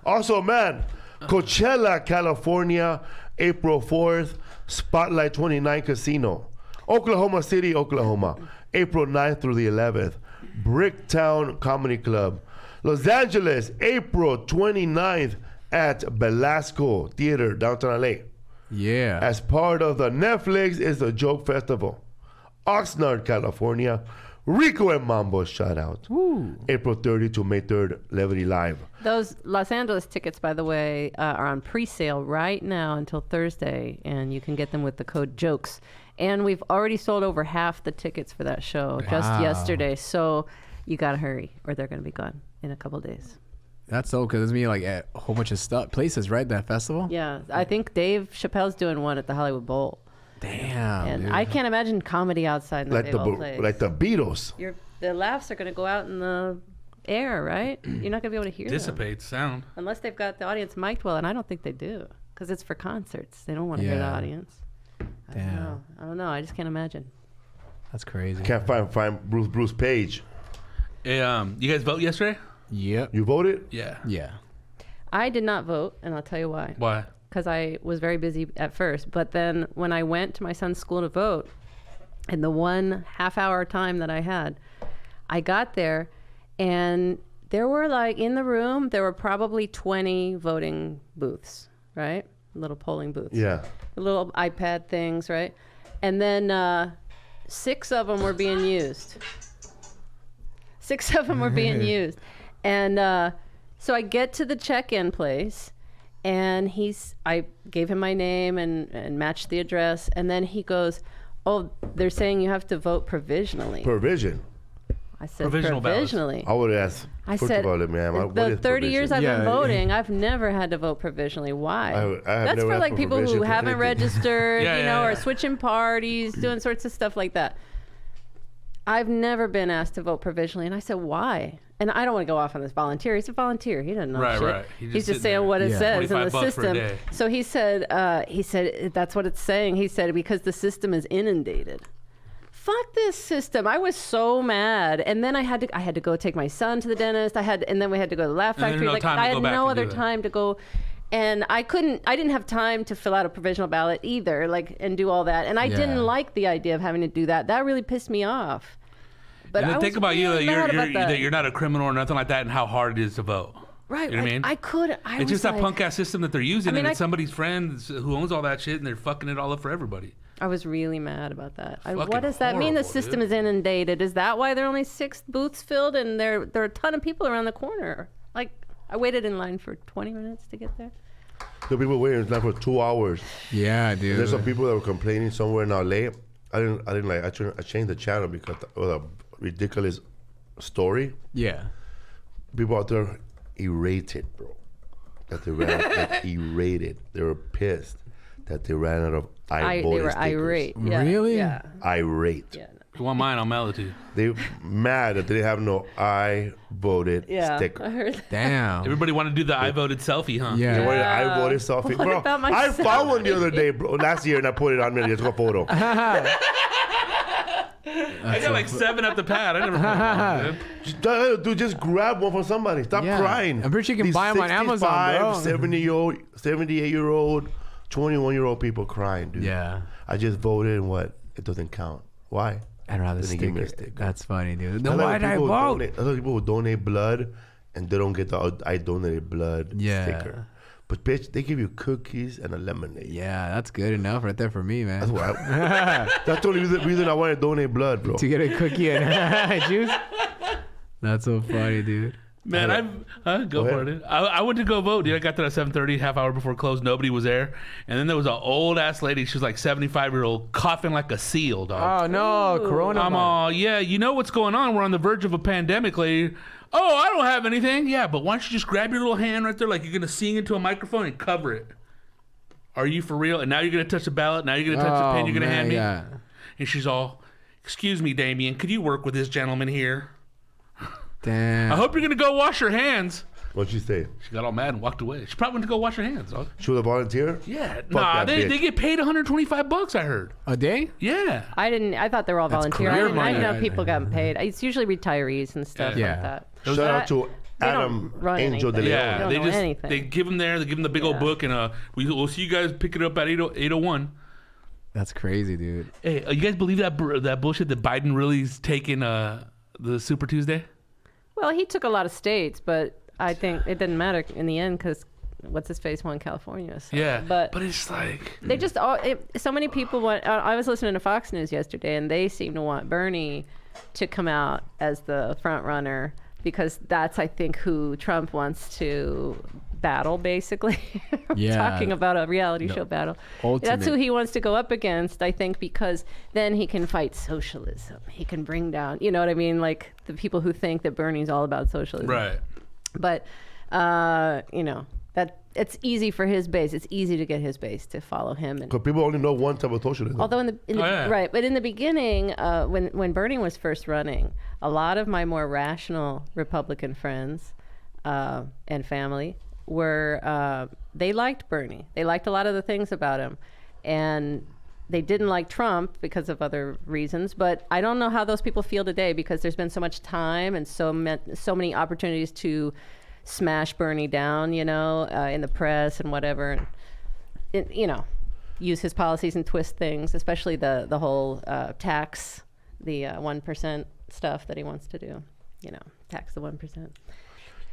Also, man, Coachella, California, April 4th, Spotlight 29 Casino. Oklahoma City, Oklahoma, April 9th through the 11th. Bricktown Comedy Club. Los Angeles, April 29th at Belasco Theater, downtown LA. Yeah. As part of the Netflix is the Joke Festival. Oxnard, California, Rico and Mambo shout out. April 30 to May 3rd, Levity Live. Those Los Angeles tickets, by the way, are on pre-sale right now until Thursday, and you can get them with the code JOKES. And we've already sold over half the tickets for that show just yesterday. So you got to hurry or they're going to be gone in a couple of days. That's so because there's me like at a whole bunch of stuff places, right? That festival. Yeah, I think Dave Chappelle's doing one at the Hollywood Bowl. Damn. And dude. I can't imagine comedy outside in the Like the Beatles. The laughs are going to go out in the air, right? You're not going to be able to hear Dissipate them. sound. Unless they've got the audience mic'd well, and I don't think they do because it's for concerts. They don't want to hear the Yeah. audience. Damn. I don't know. I just can't imagine. That's crazy. Can't find Bruce Page. Hey, you guys vote yesterday? Yep. You voted? Yeah. Yeah. I did not vote, and I'll tell you why. Why? Because I was very busy at first. But then when I went to my son's school to vote, in the 1.5 hour time that I had, I got there, and there were like in the room, there were probably 20 voting booths, right? Little polling booths. Yeah. Little iPad things, right? And then 6 of them were being used. 6 of them were being used. And so I get to the check-in place, and I gave him my name and matched the address, and then he goes, "Oh, they're saying you have to vote provisionally." Provision. I said, Provisional ballots. provisionally. I would ask. I First said, of all, man, what the is 30 years I've Yeah. been voting, I've never had to vote provisionally. Why? I have That's never for asked like for people provision who for haven't anything. registered, Yeah, yeah, or yeah. switching parties, doing sorts of stuff like that. I've never been asked to vote provisionally, and I said, why? And I don't want to go off on this volunteer. He's a volunteer. He doesn't know Right, shit. right. He's He's just just sitting saying there. what it Yeah. says in the 25 bucks for a system. day. So he said that's what it's saying. He said because the system is inundated. Fuck this system. I was so mad. And then I had to go take my son to the dentist. And then we had to go to the Laugh And then Factory. no Like time to I go had back no and do other that. time to go. And I didn't have time to fill out a provisional ballot either, like, and do all that. And I Yeah. didn't like the idea of having to do that. That really pissed me off. But And I then think was about you really that mad about that. you're not a criminal or nothing like that, and how hard it is to vote. Right. You know what I mean? I It's was just that like, punk ass system that they're using, I mean, and I- it's somebody's friend who owns all that shit, and they're fucking it all up for everybody. I was really mad about that. Fucking What does that mean? The horrible, system dude. is inundated. Is that why there are only 6 booths filled and there are a ton of people around the corner? Like, I waited in line for 20 minutes to get there. The people waiting in line for 2 hours. Yeah, dude. There's some people that were complaining somewhere in LA. I didn't like. I changed the channel because of a ridiculous story. Yeah. People out there irritated, bro. That they ran like, irritated. They were pissed that they ran out of They voted were stickers. irate. Yeah, Really? Yeah. Irate. Yeah. If you want mine, I'll mail it to you. They mad that they didn't have no I voted Yeah. I sticker. heard that. Damn. Everybody want to do the I voted selfie, huh? Yeah. They wanted Yeah. I voted selfie, What bro. about I myself? found one the other day, bro, last year, and I put it on me. Just took a photo. I got like 7 at the pad. I never put one, man. Dude, just grab one from somebody. Stop Yeah. crying. I'm pretty sure you can These buy 'em on Amazon, bro. 70-year-old, 78-year-old, 21-year-old people crying, dude. Yeah. I just voted and what? It doesn't count. Why? I don't have the Didn't give me a sticker. sticker. That's funny, dude. I Then like why did I people who vote? donate- I like people who donate blood and they don't get the I donated blood Yeah. sticker. But bitch, they give you cookies and a lemonade. Yeah, that's good enough right there for me, man. That's why. That's the only reason I want to donate blood, bro. To get a cookie and juice. That's so funny, dude. Man, go Go for ahead. it. I went to go vote. Dude, I got there at 7:30, half hour before close. Nobody was there, and then there was an old ass lady. She was like 75-year-old, coughing like a seal, dog. Oh no, Corona. I'm all, yeah, you know what's going on? We're on the verge of a pandemic, lady. Oh, I don't have anything. Yeah, but why don't you just grab your little hand right there, like you're gonna sing into a microphone and cover it? Are you for real? And now you're gonna touch the ballot. Now you're gonna touch the pen. You're gonna hand me. Yeah. And she's all, excuse me, Damien, could you work with this gentleman here? Damn. I hope you're gonna go wash your hands. What'd you say? She got all mad and walked away. She probably went to go wash her hands, dog. She was a volunteer? Yeah, Fuck nah, that they bitch. get paid $125. I heard. A day? Yeah. I thought they were all That's volunteer. I career didn't money. know people got paid. It's usually retirees and stuff Yeah. like that. Shout out to They don't Adam run Angel de anything. Leon. They Yeah, don't they know just anything. they give them there. They give them the big old Yeah. book, and we'll see you guys pick it up at 8:01. That's crazy, dude. Hey, you guys believe that bullshit that Biden really's taking the Super Tuesday? Well, he took a lot of states, but I think it didn't matter in the end because what's his face won California. So. Yeah, but it's like they just so many people want. I was listening to Fox News yesterday, and they seem to want Bernie to come out as the front runner because that's, I think, who Trump wants to battle, basically. Yeah. Talking about a reality show battle. That's who he wants to go up against, I think, because then he can fight socialism. He can bring down, you know what I mean? Like the people who think that Bernie's all about socialism. Right. But, you know, that it's easy for his base. It's easy to get his base to follow him. And Because people only know one type of socialism. although right, but in the beginning, when Bernie was first running, a lot of my more rational Republican friends and family were they liked Bernie. They liked a lot of the things about him, and they didn't like Trump because of other reasons. But I don't know how those people feel today because there's been so much time and so many opportunities to smash Bernie down, you know, in the press and whatever, and, you know, use his policies and twist things, especially the whole tax, the 1% stuff that he wants to do, you know, tax the 1%.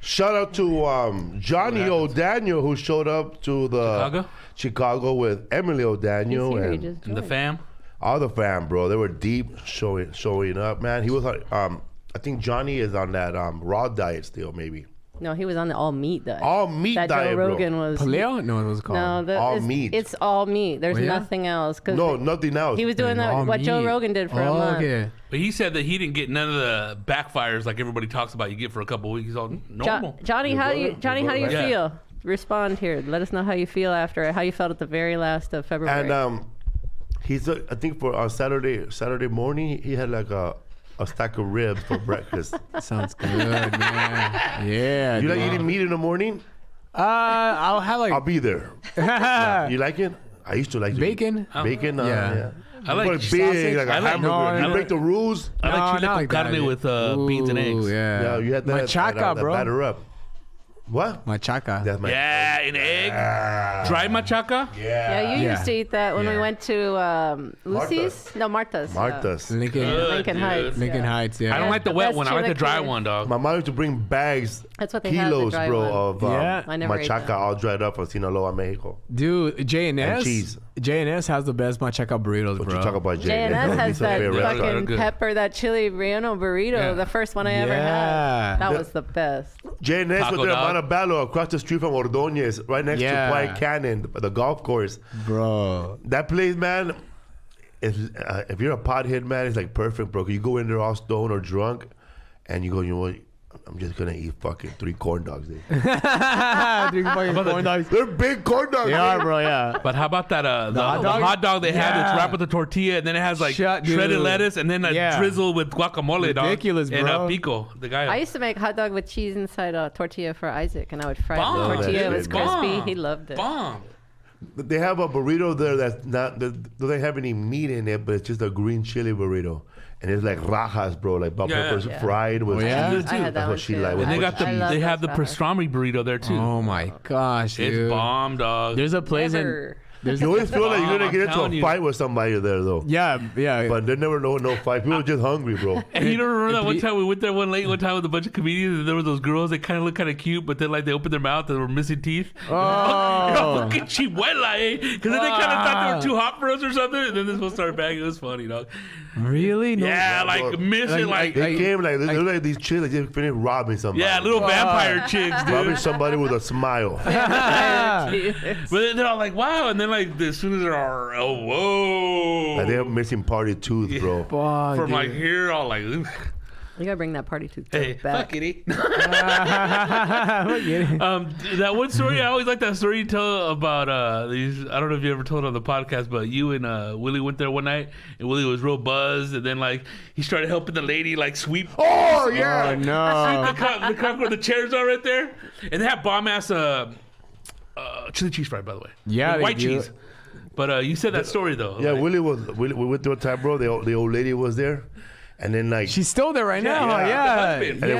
Shout out to Johnny O'Daniel, who showed up to the Chicago with Emily O'Daniel and the fam. All the fam, bro. They were deep showing up, man. He was I think Johnny is on that raw diet still, maybe. No, he was on the all meat diet. All meat that diet, Joe Rogan was. Paleo? No, it was called. No, all meat. It's all meat. There's Oh, yeah? nothing else. No, nothing else. He was doing All what Joe meat. Rogan did for a month. Okay. But he said that he didn't get none of the backfires like everybody talks about. You get for a couple of weeks. He's all normal. Johnny, how do you Yeah. feel? Respond here. Let us know how you feel after how you felt at the very last of February. And he's I think for Saturday morning he had like a stack of ribs for breakfast. Sounds good, man. Yeah. You like dude. eating meat in the morning? I'll have I'll like be there. Yeah. You like it? I used to like bacon. Bacon? Yeah. I like But big, like a I like- hamburger. no, you no. break the rules. I like No, chile not con like that. carne with beans and eggs. Yeah. Yeah, you had that. Machaca, that bro. batter up. What? Machaca. That's my. Yeah, an egg. Dry machaca. yeah, you Yeah. used to eat that when we Yeah. went to Lucy's. No, Martha's. Martha's. Lincoln. Lincoln dude. Heights. Lincoln yeah. Heights. I Yeah. don't like the the wet best one. I like the dry chilaquil. one, dog. My mom used to bring bags, That's what they had, the kilos, dry bro, one. of Yeah. I never ate machaca that. all dried up from Sinaloa, Mexico. Dude, J&S. cheese. J&S has the best machaca burritos, What bro. you talk about, Jay? J&S has that restaurant. fucking Good. pepper, that chili relleno burrito, Yeah. the first one I ever Yeah. had. That was the best. J&S Taco with their dog. Montebello across the street from Ordóñez, right next Yeah. to Quiet Canyon, the golf course. Bro. That place, man, if you're a pothead, man, it's like perfect, bro. 'Cause you go in there all stoned or drunk, and you go, you know what? I'm just gonna eat fucking 3 corn dogs. Dude. Three fucking corn dogs. They're big corn dogs. They are, bro, yeah. But how about that? The hot dog? hot dog they have that's Yeah. wrapped with the tortilla, and then it has like Shut, shredded dude. lettuce, and then a Yeah. drizzle with guacamole, dog. Ridiculous, And bro. pico, the guy. I used to make hot dog with cheese inside a tortilla for Isaac, and I would fry Bomb. the tortilla. It That was shit, crispy. Bomb. He loved it. Bomb. They have a burrito there that's not, that doesn't have any meat in it, but it's just a green chili burrito. And it's like rajas, bro, like bell Yeah. peppers Yeah. fried with Oh, yeah? cheese. I had that That's one what she too. liked. And they With got the I love they have the those pastrami burrito there too. Oh my gosh, dude. It's bomb, dog. There's a place Never. You always feel like you're gonna get I'm into telling a you. fight with somebody there, though. Yeah. But they never know no fight. People are just hungry, bro. And you don't remember that one time we went there one time with a bunch of comedians, and there were those girls that kind of looked kind of cute, but then like they opened their mouth and they were missing teeth. Oh. Fucking chihuahua, eh? Because then they kind of thought they were too hot for us or something, and then this one started bagging. It was funny, dog. Really? No. Yeah, like missing, like They came like they look like these chicks that just finished robbing somebody. yeah, little vampire chicks, robbing dude. somebody with a smile. But then they're all like, wow, and then like as soon as they're all, oh, whoa, Like they have missing party tooth, bro. Fuck, from dude. like here, all like, You gotta bring that party to hey, back. fuck it. Look at it. That one story, I always like that story you tell about these. I don't know if you ever told it on the podcast, but you and Willie went there one night, and Willie was real buzzed, and then like he started helping the lady like sweep. Oh yeah. Oh, no. the cup where the chairs are right there, and they have bomb ass chili cheese fry, by the way. Yeah, With they white do. cheese. But you said that story though. Yeah, like, we went through a time, bro. The old lady was there, and then like She's still there right now. yeah. Yeah. The husband. and then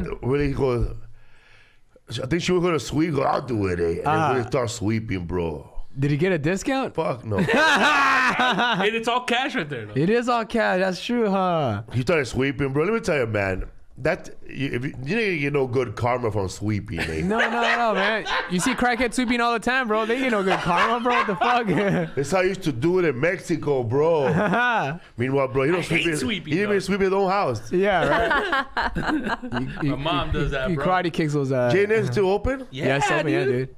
Yeah, Willie goes. I think she was gonna sweep. Go, I'll do it, eh? And then Willie starts sweeping, bro. Did he get a discount? Fuck no. and it's all cash right there. Though. It is all cash. That's true, huh? He started sweeping, bro. Let me tell you, man. if you didn't get no good karma from sweeping, eh? No, man. You see crackheads sweeping all the time, bro. They get no good karma, bro. What the fuck? That's how I used to do it in Mexico, bro. Meanwhile, bro, he don't hate sweep sweeping, he didn't even sweep his own house. Yeah, right. My mom does that, He bro. karate kicks those. J&S still open? Yeah, so, yeah, dude.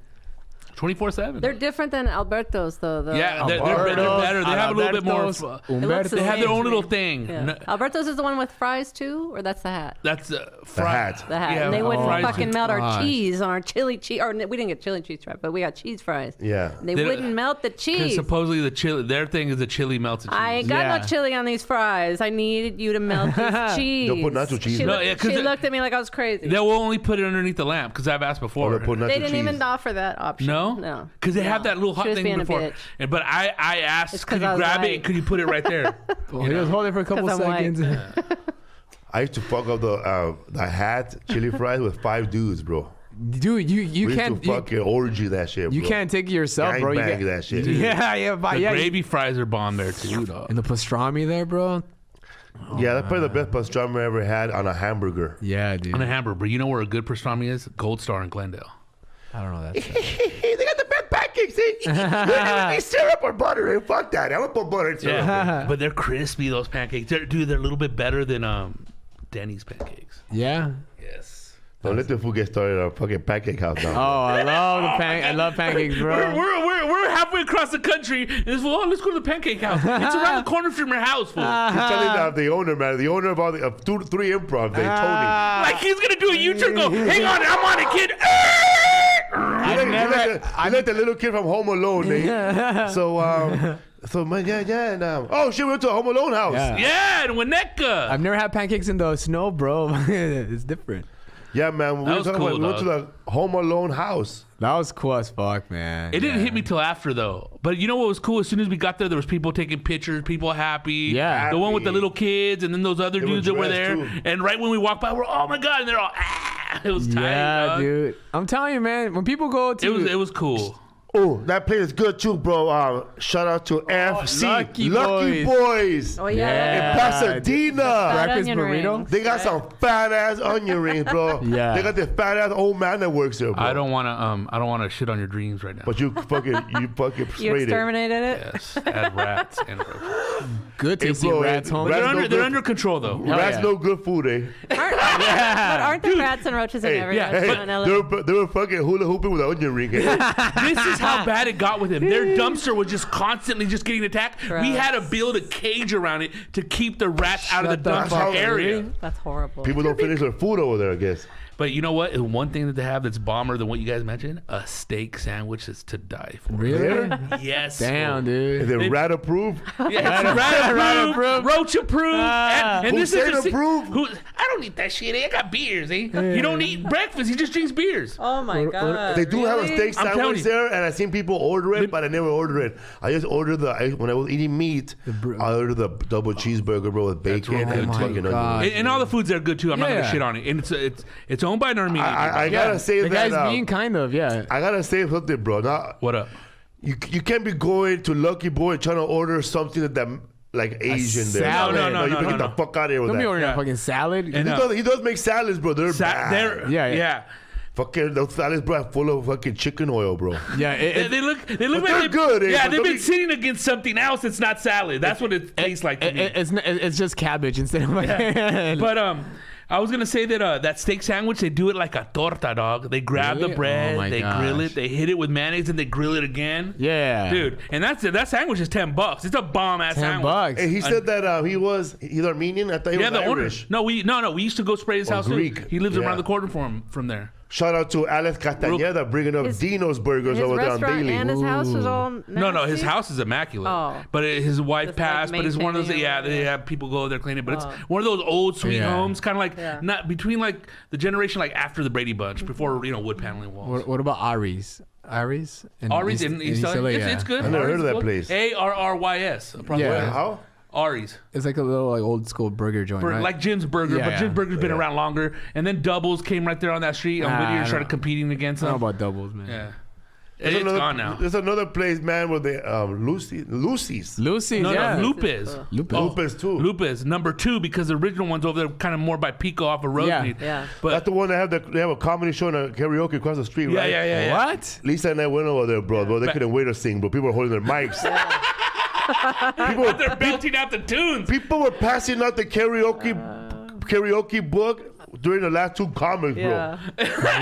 24/7. They're different than Alberto's, though. Yeah, they're better. They have a little bit more. It looks Umberto. the They have their same own to little me. thing. Yeah. No, Alberto's is the one with fries too, or that's the hat? that's The fry. hat. The hat. Yeah, And they wouldn't fries fucking with melt our fries. cheese on our chili cheese. Or we didn't get chili cheese fries, but we got cheese fries. Yeah. And they They- wouldn't melt the Because cheese. supposedly the chili, their thing is the chili melted cheese. I ain't got Yeah. no chili on these fries. I needed you to melt this cheese. Don't put nacho cheese She, in No, looked, yeah, 'cause she it- looked at me like I was crazy. They will only put it underneath the lamp because I've asked Or before. they put nacho They didn't cheese. even offer that option. No, No. because they have that little hot She was thing being a before. bitch. But I asked, It's could 'cause you I was grab white. it? Could you put it right there? Well, he was holding it for a couple 'Cause I'm white. seconds. I used to fuck up the hat chili fries with 5 dudes, bro. Dude, you We can't. used to fucking orgy that shit, bro. You can't take it yourself, bro. You Gangbang get, that shit. Yeah, but The yeah. gravy fries are bomb there too, dog. And the pastrami there, bro. Yeah, that's probably the best pastrami I ever had on a hamburger. Yeah, dude. On a hamburger, but you know where a good pastrami is? Gold Star in Glendale. I don't know that. Hey, they got the best pancakes, eh? They syrup or butter, eh? Fuck that. I would put butter in syrup. Yeah, but they're crispy. Those pancakes, they're a little bit better than Denny's pancakes. Yeah. Yes. Don't let the food get started on a fucking pancake house now. Oh, I love pancakes, bro. We're halfway across the country. And it's, well, let's go to the pancake house. It's around the corner from your house, fool. He's telling the owner, man. The owner of all the 3 improv, they Tony. Like he's gonna do a U-turn. Go, hang on, I'm on it, kid. I let the little kid from Home Alone, eh? So man, yeah, and oh shit, we went to a Home Alone house. Yeah. Yeah, in Winnetka. I've never had pancakes in the snow, bro. It's different. Yeah, man. That was cool, we went to the Home Alone house. That was cool as fuck, man. It didn't hit me till after though. But you know what was cool? As soon as we got there was people taking pictures, people happy. Yeah. The one with the little kids, and then those other They were dudes that were dressed, there. too. And right when we walked by, we're oh my god, and they're all It was tight. Yeah, dog. dude. I'm telling you, man. When people go to It was cool. Oh, that place is good too, bro. Shout out to FC Lucky Boys. Oh, In yeah. Pasadena. Fat breakfast onion burrito? rings, They got right? some fat ass onion rings, bro. Yeah. They got this fat ass old man that works there, bro. I don't wanna shit on your dreams right now. But you fucking You sprayed it. exterminated it? Yes, add rats and roaches. good Hey, tasty bro, rats home. rats They're no under, they're good. under control though. Rats yeah. no good food, eh? But aren't there rats and roaches in every yeah, restaurant in Hey, LA? they were fucking hula hooping with an onion ring. Eh? This is how bad it got with him. Their dumpster was just constantly just getting attacked. Gross. We had to build a cage around it to keep the rats out of the Shut the dumpster fuck up, area. That's horrible. People don't finish their food over there, I guess. But you know what? One thing that they have that's bomber than what you guys mentioned: a steak sandwich is to die for. Really? Yes. Damn, Is dude. it rat approved? Yeah, rat Rat approved, approved. roach approved, and this Hussein is approved? I don't eat that shit. I got beers. Eh? You don't eat breakfast. He just drinks beers. Oh my god. They do have a steak I'm telling sandwich you. there, and I seen people order it, but I never ordered it. I just ordered when I was eating meat, I ordered the double cheeseburger, bro, with bacon real and good, fucking too. onion rings. And all the foods there are good too. I'm not Yeah. gonna shit on it. And it's owned by an Armenian. I gotta say The that. guy's being kind of, yeah. I gotta say something, bro. Now, What up? you can't be going to Lucky Boy and trying to order something that like Asian there. salad. No, you get no. the fuck out of here with Don't be that. ordering Yeah. a fucking salad. And, He does make salads, bro. They're bad. Yeah. Fucking those salads, bro, are full of fucking chicken oil, bro. Yeah, They look But like they're good, eh? Yeah, But they've don't been be- sitting against something else that's not salad. That's what it tastes like to me. it's just cabbage instead of like. But I was gonna say that that steak sandwich, they do it like a torta, dog. They grab Really? the bread, Oh my they grill gosh. it, they hit it with mayonnaise, and they grill it again. Yeah, Dude, and that sandwich is $10. It's a bomb ass sandwich. $10. And he said that he's Armenian. I thought he Yeah, was the owner. Irish. No, we used to go spray his Or house Greek. too. He lives Yeah. around the corner from there. Shout out to Alex Castañeda bringing up His- Dino's Burgers His over there on restaurant Daily. and his house was all No, his nasty? house is immaculate. Oh. But his wife Just, like, passed. But it's one of those. maintaining Yeah, or they whatever. have people go there clean it. But it's Oh. one of those old sweet Yeah. homes, kind of like Yeah. not between like the generation like after the Brady Bunch, before wood paneling walls. What about Ari's? Ari's? Ari's in East LA. It's good. I never heard of that Ari's place. ARRYS. Probably. Yeah. How? Ari's. It's like a little like old school burger joint, right? Like Jim's Burger, Yeah, but Jim's yeah. Burger's been Yeah. around longer. And then Doubles came right there on that street. On Nah, Whittier I started don't- competing against I don't them. know about doubles, man. Yeah. It's gone now. There's another place, man, where they Lucy's. Lucy's, No, yeah. Lupez. Lupez too. Lupez, number 2, because the original one's over there kind of more by Pico off of Rosemead. Yeah. But That's the one that they have a comedy show and a karaoke across the street, right? yeah. What? Lisa and I went over there, bro. They couldn't wait to sing, bro. People were holding their mics. They're belting out the tunes. People were passing out the karaoke book during the last 2 comics, Yeah.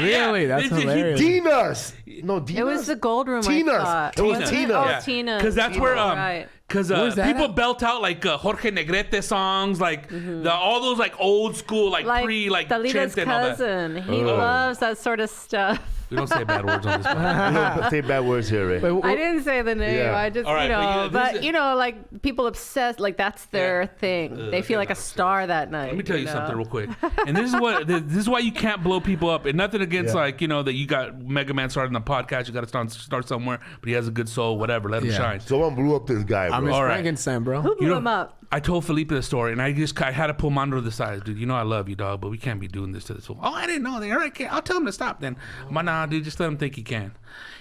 Really? That's He- he- hilarious. Tina's. No, Tina's. It was the gold room. Tina's. I thought. It was Was Tina. Oh, Yeah. Tina. Because that's where Right. because Where's that people at? belt out like Jorge Negrete songs, like all those like old school like pre like Talita's chant and all that. cousin. He loves that sort of stuff. We don't say bad words on this one. We don't say bad words here, right? Wait, I didn't say the name. Yeah. I just, All right, but this is- like people obsessed, like that's their thing. They feel like a star that night. Let me tell you know? something real quick. And this is why you can't blow people up. And nothing against Yeah. like that you got Mega Man starting the podcast. You got to start somewhere. But he has a good soul. Whatever. Let him Yeah. shine. Someone blew up this guy, bro. I'm Miss All right. Frankenstein, bro. Who blew him up? I told Felipe the story, and I had to pull Mondo to the side. Dude, you know I love you, dog, but we can't be doing this to this fool. Oh, I didn't know. All right, I'll tell him to stop then. Nah, dude, just let him think he can.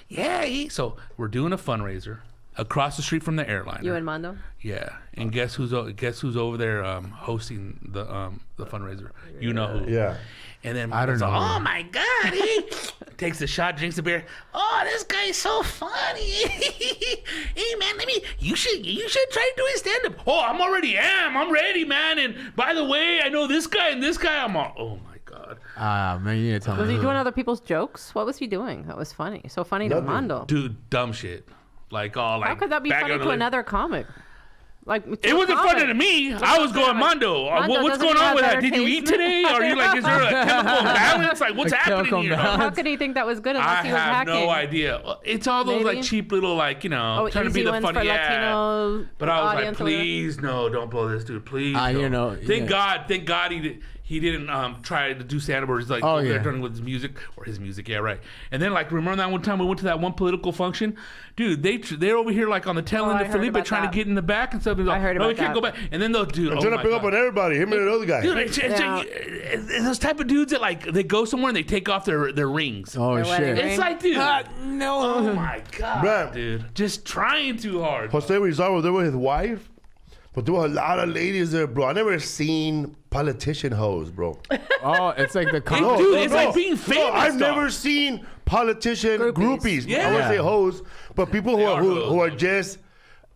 Yeah, so we're doing a fundraiser across the street from the airliner. You and Mondo? Yeah, and guess who's over there hosting the fundraiser? You know who? Yeah. And then I don't know. Oh my God! He takes a shot, drinks a beer. Oh, this guy's so funny. Hey man, you should try doing stand up. Oh, I'm ready, man. And by the way, I know this guy and this guy. Oh my God. Man, you need to tell me. Was he doing other people's jokes? What was he doing? That was funny. So funny to Nothing. Mondo. Dude, dumb shit. Like all like. How could that be back funny on the to lip. another comic? Like It wasn't funny to me. I was going, Mondo. What's doesn't going he on have with that? better Did you eat taste? today? Are you like, is there a chemical imbalance? Like, what's A happening chemical here? imbalance. How could he think that was good unless I he was have hacking? no idea. It's all those Maybe? like cheap little like trying to be easy the ones funny for Latino But I was like, audience or whatever. please no, don't blow this dude, please. You no. know, Thank yeah. God he didn't try to do stand up or he's like over there turning with his music or his music, yeah right. And then like remember that one time we went to that one political function, dude? They're over here like on the tail end I of heard Felipe about trying that. to get in the back and stuff. He's like, I heard no, we about can't go that. back. And then those dude, I'm trying to pick up on everybody. Him and the other guy. Dude, it's Yeah. like, those type of dudes that like they go somewhere and they take off their rings. Oh Their wedding shit. ring. It's like, dude, No. oh my God, Bruh. dude, just trying too hard. Jose Rizal was there with his wife, but there were a lot of ladies there, bro. I never seen politician hoes, bro. Oh, it's like the No, dude, it's like being famous, I've dog. never seen politician groupies. Groupies. I wouldn't Yeah. say hoes, but people They are who are hoes. just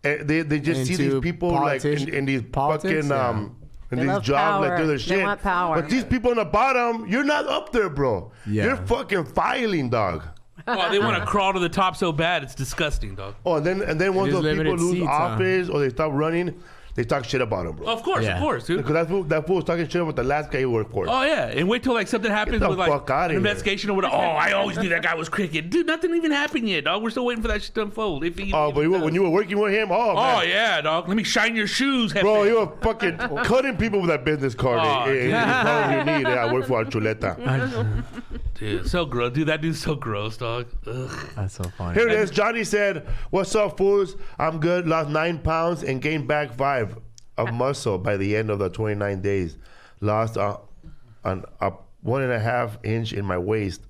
they just see Into these people like in these politics, fucking yeah. in They these love jobs like power. they're the They shit. want power. But these people on the bottom, you're not up there, bro. Yeah. You're fucking filing, dog. Oh, they want to crawl to the top so bad, it's disgusting, dog. Oh, and then once is those people limited lose seats, huh? office or they stop running, they talk shit about them, bro. Of course, Yeah. dude. Because that fool was talking shit about the last guy he worked for. Oh yeah, and wait till like something happens the with like fuck outta an here. investigation or whatever. Oh, I always knew that guy was crooked, dude. Nothing even happened yet, dog. We're still waiting for that shit to unfold. If he Oh, but when you were working with him, oh man. yeah, dog. Let me shine your shoes, Jefe. Bro, you were fucking cutting people with that business card. Oh, Hey, you need it. I work for Archuleta. Dude, so gross, dude. That dude's so gross, dog. Ugh. That's so funny. Here it is. Johnny said, "What's up, fools? I'm good. Lost 9 pounds and gained back 5 of muscle by the end of the 29 days. Lost a 1.5 inch in my waist.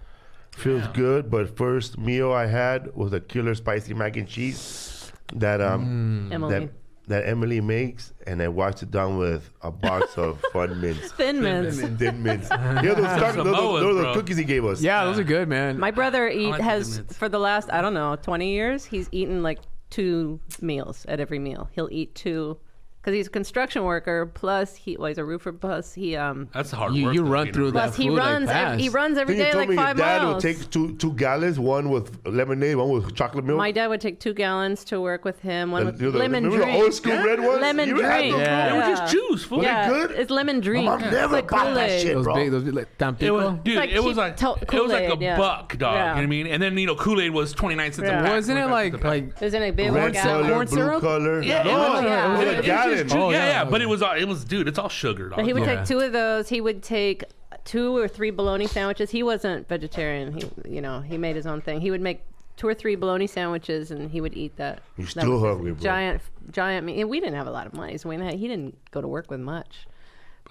Feels good, but first meal I had was a killer spicy mac and cheese that Emily. that Emily makes, and I washed it down with a box of Fun Mints. Thin mints. Thin Mints. Yeah, those Samoas, are the bro. cookies he gave us. Yeah, those are good, man. My brother like has Thin Mints. for the last, I don't know, 20 years, he's eaten like 2 meals at every meal. He'll eat 2 because he's a construction worker. Plus, he's a roofer. Plus, he That's hard You- work. you though, run know. through that. plus he food like runs. fast. He runs every Then you day told like me 5 your dad miles. would take two gallons, one with lemonade, one with chocolate milk. My dad would take 2 gallons to work with him. One with Remember lemon the drink. old school red ones? Lemon You had drink. those, Yeah. bro? They were just juice, fool. they Yeah, good? it's lemon drink. Mom It's never like bought that Kool-Aid. shit. those bro. big, like It was, Tampico. dude, like it was cheap like Kool-Aid, a yeah. buck, dog. Yeah. You know what I mean? And then Kool-Aid was 29 cents a Yeah. pack. Wasn't it 25 cents a like pack. Isn't it big Red gallon? color, corn blue syrup? color. Yeah, no, it was- yeah. it was It a was gallon. Oh, yeah, yeah. but it was, dude, it's all sugar, dog. But he would Yeah. take 2 of those. He would take 2 or 3 bologna sandwiches. He wasn't vegetarian. He made his own thing. He would make 2 or 3 bologna sandwiches, and he would eat that. You're That still was his hungry, bro. Giant meat. And we didn't have a lot of money, so he didn't go to work with much.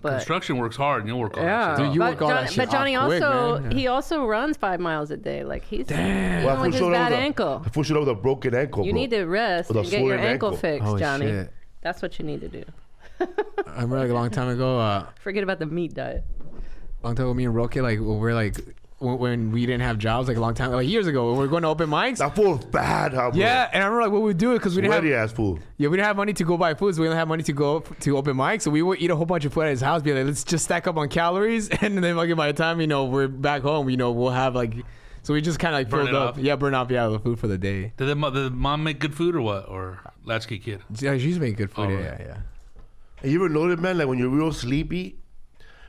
But Construction works hard, and you'll work hard. yeah, Dude, you but work all that Johnny, shit but Johnny off quick, also man. Yeah. he also runs 5 miles a day. Like he's Damn. even with his bad ankle. I pushed it over with a broken ankle. You bro. need to rest With a and get your swollen ankle ankle. fixed, Oh, Johnny. shit. That's what you need to do. I remember like a long time ago, Forget about the meat diet. me and Roque, like we're like when we didn't have jobs, like a long time, like years ago, when we were going to open mics. That fool's bad, huh, bro? Yeah, and I remember like what we would do because we didn't have Sweaty ass fool. we didn't have money to go buy food, so we didn't have money to go to open mics. So we would eat a whole bunch of food at his house, be like, let's just stack up on calories, and then like by the time we're back home, we'll have like, so we just kind of like Burn filled it up, off. burn off the food for the day. Did the mom make good food or what? Or latchkey kid? Yeah, she's making good food. Oh, Yeah, right. yeah. And you ever notice, man, like when you're real sleepy,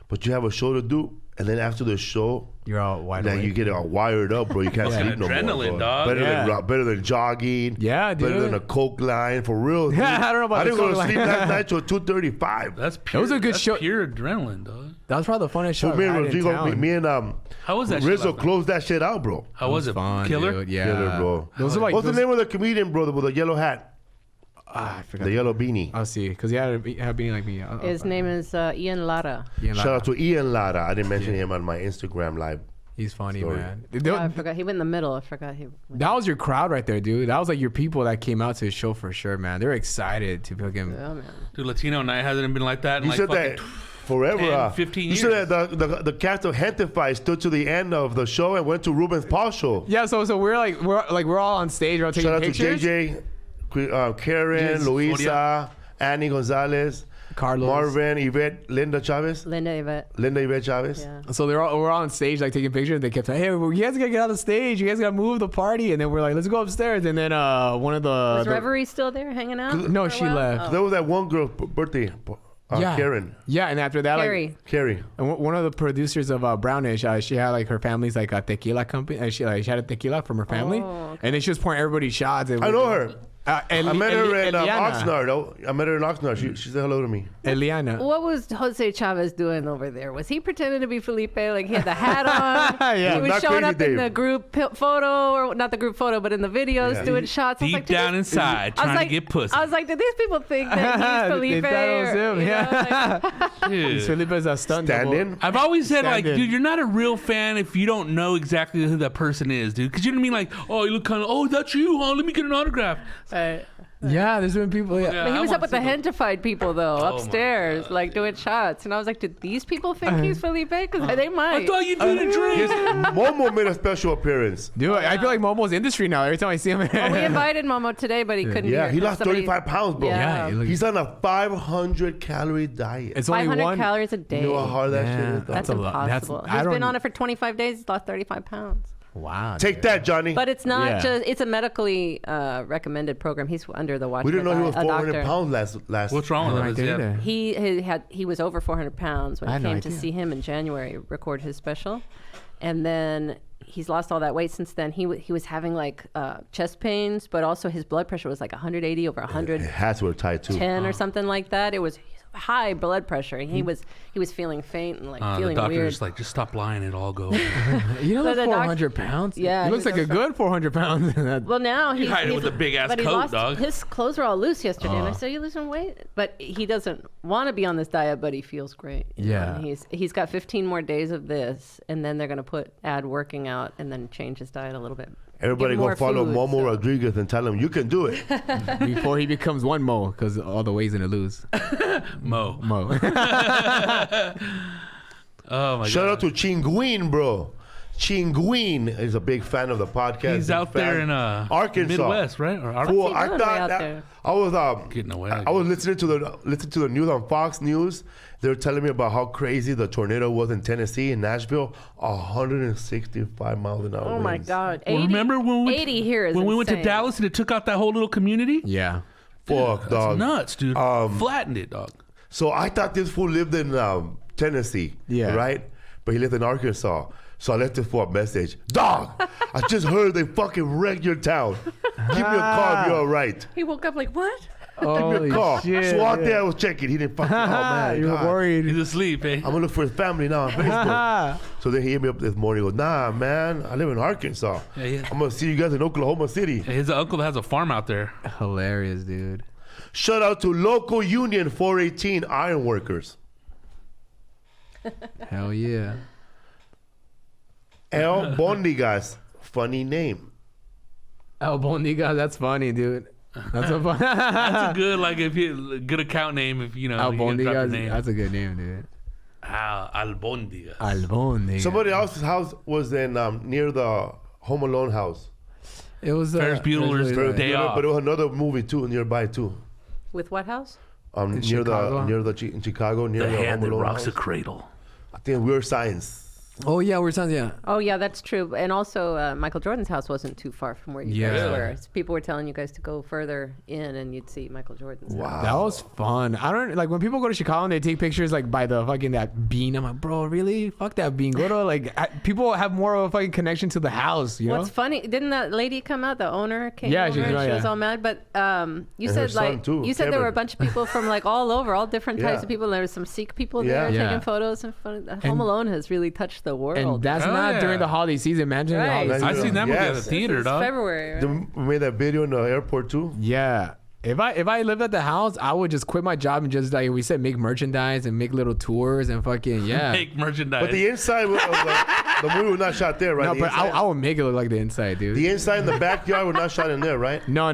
but you have a show to do, and then after the show, You're all wide then awake. you get all wired up, bro. You can't Yeah. sleep no more. Adrenaline, bro. dog. Yeah. Better than jogging. Yeah, Better dude. than a Coke line, for real. dude. Yeah, I don't know about I the didn't go Coke to sleep line. last night till 2:35. That's pure. was a good that's show. Pure adrenaline, dog. That was probably the funniest show So me and I had in Rodrigo, town. me and How was that shit Rizzo last night? closed that shit out, bro. How was it? Fun, Killer? dude. Yeah, Killer, bro. Those are like What's the name of the comedian, bro, with the yellow hat, I forgot. the yellow beanie? I'll see, because he had a beanie like me. His name is Ian Lara. Shout out to Ian Lara. I didn't mention him on my Instagram live. He's funny, Story. man. Oh, I forgot. He went in the middle. I forgot he. That was your crowd right there, dude. That was like your people that came out to his show for sure, man. They were excited to fucking. Oh man. Dude, Latino night hasn't been like that in You like said fucking that forever. 10, 15 You said that the cast of Gentify stood to the end of the show and went to Ruben's Paul show. Yeah, so we're all on stage, we're all taking Shout out pictures. to JJ, Karen, Yes. Luisa, Annie Gonzalez, Carlos. Marvin, Yvette, Linda Chavez. Linda Yvette. Linda Yvette Chavez. Yeah. So we're all on stage like taking pictures. They kept saying, "Hey, you guys gotta get on the stage. You guys gotta move the party." And then we're like, "Let's go upstairs." And then one of Was the Reverie still there hanging out? no, for a she while? left. Oh. There was that one girl's birthday, Yeah, Karen. Yeah, and after that, Carrie. like Carrie. and one of the producers of Brownish, she had like her family's like a tequila company, and she had a tequila from her family, Oh, okay. and then she was pouring everybody shots. I know her. I met her in Eliana. Oxnard. though. I met her in Oxnard. She said hello to me. Eliana. What was Jose Chavez doing over there? Was he pretending to be Felipe? Like he had the hat on? Yeah. He was Not showing Crazy up in Dave. the group photo, or not the group photo, but in the videos Yeah. doing shots. I was deep like, did down this- inside, I was trying like, to get pussy. I was like, did these people think that he's They Felipe? thought it was or, him, you know, yeah. like- Dude. Felipe's a stunt Stand double. in. I've always said, like, Stand in. dude, you're not a real fan if you don't know exactly who that person is, dude. Because you know what I mean? Like, oh, you look kind of, oh, that's you, huh? Let me get an autograph. Yeah, there's been people. Yeah. But he I was want up with the to see Hentified people though, my upstairs, God, like doing shots. And I was like, did these people think he's Felipe? Because they might. I thought you didn't drink. Yes, Momo made a special appearance. Dude, I feel like Momo's industry now. Every time I see him, Well, we invited Momo today, but he couldn't. Yeah, hear he 'cause lost somebody- 35 pounds, bro. Yeah. Yeah, He's on a 500 calorie diet. it's only 500 one. calories a day. You know how hard that Yeah. shit is? That's a lot. That's- impossible. I He's been don't- on it for 25 days. He's lost 35 pounds. Wow. Take that, Johnny. But it's not Yeah. just. It's a medically recommended program. He's under the watch we of didn't know he was a 400 doctor. pounds last. What's wrong with I him? did Yeah. either. He was over 400 pounds when I I had no came to idea. see him in January, record his special, and then he's lost all that weight since then. He was having like chest pains, but also his blood pressure was like 180 over His 110 hats were tight too. or something like that. It was high blood pressure. And he was feeling faint and like The feeling doctor's weird. just like, just stop lying. It'll all go. You know, But the the doc- 400 pounds. Yeah, he looks he like a was good 400 pounds. That- Well, now he's hide it he's- with a big-ass but he coat, lost, dog. His clothes were all loose yesterday, and I said, "You losing weight?" But he doesn't want to be on this diet, but he feels great. you know, Yeah. and he's got 15 more days of this, and then they're gonna add working out, and then change his diet a little bit. Everybody Give go more follow food, Momo so- Rodriguez and tell him you can do it. before he becomes one Mo, because all the ways gonna lose. Mo. Mo. Oh my Shout god. out to Chinguin, bro. Chinguin is a big fan of the podcast. He's big out there fan. in Arkansas. Midwest, right? Or Arkansas? Well, he I doing way thought out that there? I was Getting away, I I was listening to the news on Fox News. They were telling me about how crazy the tornado was in Tennessee, in Nashville, 165 miles an hour. Oh my winds. God! Well, 80, remember when we 80 here is when we went to insane. Dallas and it took out that whole little community? Yeah. Fuck, That's dog. nuts, dude. Flattened it, dog. So I thought this fool lived in Tennessee, Yeah. right? But he lived in Arkansas. So I left this fool a message. Dog, I just heard they fucking wrecked your town. Give me a call if you're all right. He woke up like, "What?" Give me Holy a call. shit. So out yeah. there I was checking. He didn't fucking, oh man. You're God. worried. He's asleep, eh? I'm gonna look for his family now on Facebook. So then he hit me up this morning. He goes, nah, man, I live in Arkansas. Yeah. I'm gonna see you guys in Oklahoma City. His uncle has a farm out there. Hilarious, dude. Shout out to local union 418 iron workers. Hell yeah. El Bondigas. Funny name. El Bondiga, that's funny, dude. That's a fun. That's a good, like, if you good account name. If you know, El you can drop your Bondiga, name. that's a good name, dude. Albondigas. Albondiga. Somebody else's house was in near the Home Alone house. It was Ferris Bueller's Day Off. But it was another movie too nearby too. With what house? Near Chicago? in Chicago near The the hand Home that Alone rocks a house. cradle. I think Weird Science. Oh yeah, we're sounds yeah. Oh yeah, that's true. And also, Michael Jordan's house wasn't too far from where you guys Yeah. were. So people were telling you guys to go further in, and you'd see Michael Jordan's house. Wow. That was fun. I don't like when people go to Chicago and they take pictures like by the fucking that bean. I'm like, bro, really? Fuck that bean. Go to like people have more of a fucking connection to the house. You know? What's funny? Didn't that lady come out? The owner came Yeah, over. she- And oh, she was yeah. all mad. But you And said her son, like too, you said there were a Kevin. bunch of people from like all over, all different types Yeah. of people. There was some Sikh people Yeah. there Yeah. taking photos and fun. Home Alone has really touched the world. And that's Hell not yeah. during the holiday season. Imagine Right. the holiday Imagine I season. seen that movie at the Yes. theater, It's dog. February. Right? We made that video in the airport too. Yeah. If I lived at the house, I would just quit my job and just like we said, make merchandise and make little tours and fucking yeah. Make merchandise. But the inside of the movie was not shot there, right? No, The but inside, I would make it look like the inside, dude. the inside and the backyard were not shot in there, right? No.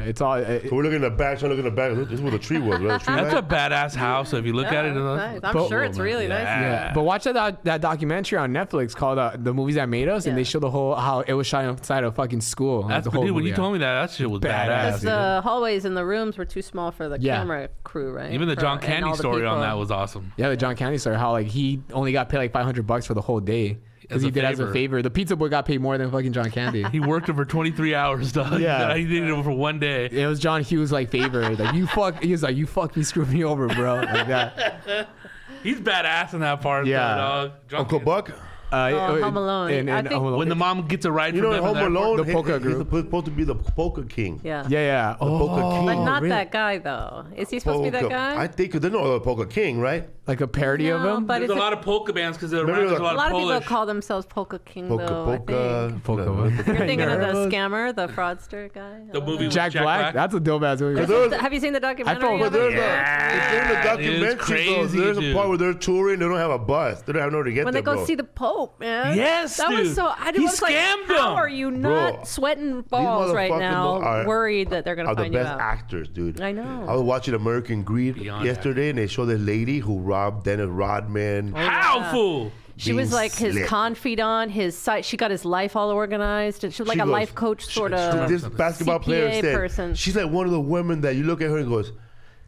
It's all. So we're looking in the back, trying to look in the back. This is where the tree was, right? The tree That's line? a badass house. So if you look at it, Nice. I'm But- sure it's really nice. Yeah, but watch that documentary on Netflix called "The Movies That Made Us," and Yeah. they show the whole how it was shot inside a fucking school. That's the dude. whole When movie, you told me that shit was Badass, badass. Because the hallways and the rooms were too small for the Yeah. camera crew, right? Even the For- John and Candy all the story on people. that was awesome. Yeah, the John Candy story, how like he only got paid like $500 for the whole day because As he a did as a favor. favor. The pizza boy got paid more than fucking John Candy. He worked it for 23 hours, dog. Yeah. He did it for one day. It was John Hughes like favor. Like he was like you fuck me, screw me over, bro. Like that. He's badass in that part, Yeah. though, dog. John Uncle Candy. Buck. Home Alone. I think- Home Alone. When the mom gets a ride You from know, in them Home in the airport. Alone, The polka he's group. supposed to be the polka king. Yeah. yeah. polka king. But not really? that guy though. Is he supposed to be that Polka. guy? I think there's no other polka king, right? Like a parody of No, him. but There's it's a lot of polka bands because there's Remember a the- lot a lot of of people Polish. call themselves Polka King Polka, though. I polka. think. Polka. You're thinking of the Nervous. scammer, the fraudster guy. The movie with Jack Black. That's a dope ass movie. Have you seen the documentary? felt- of But it? there's in the documentary, It's crazy, though, there's a dude. part where they're touring, they don't have a bus. They don't have nowhere to get When there, they go bro. see the Pope, man. Yes, that was dude. so. I He was like, scammed how them. are you not Bro, sweating balls right motherfuckers now, are- worried that they're gonna Are the find you best out? actors, dude. I know. I was watching American Greed Beyond yesterday, and they showed the lady who robbed Dennis Rodman. How, fool? She was being like his slick. confidant, his site. She got his life all organized. And she was like She a goes, life coach sort This of. basketball player CPA said person. she's like one of the women that you look at her and goes,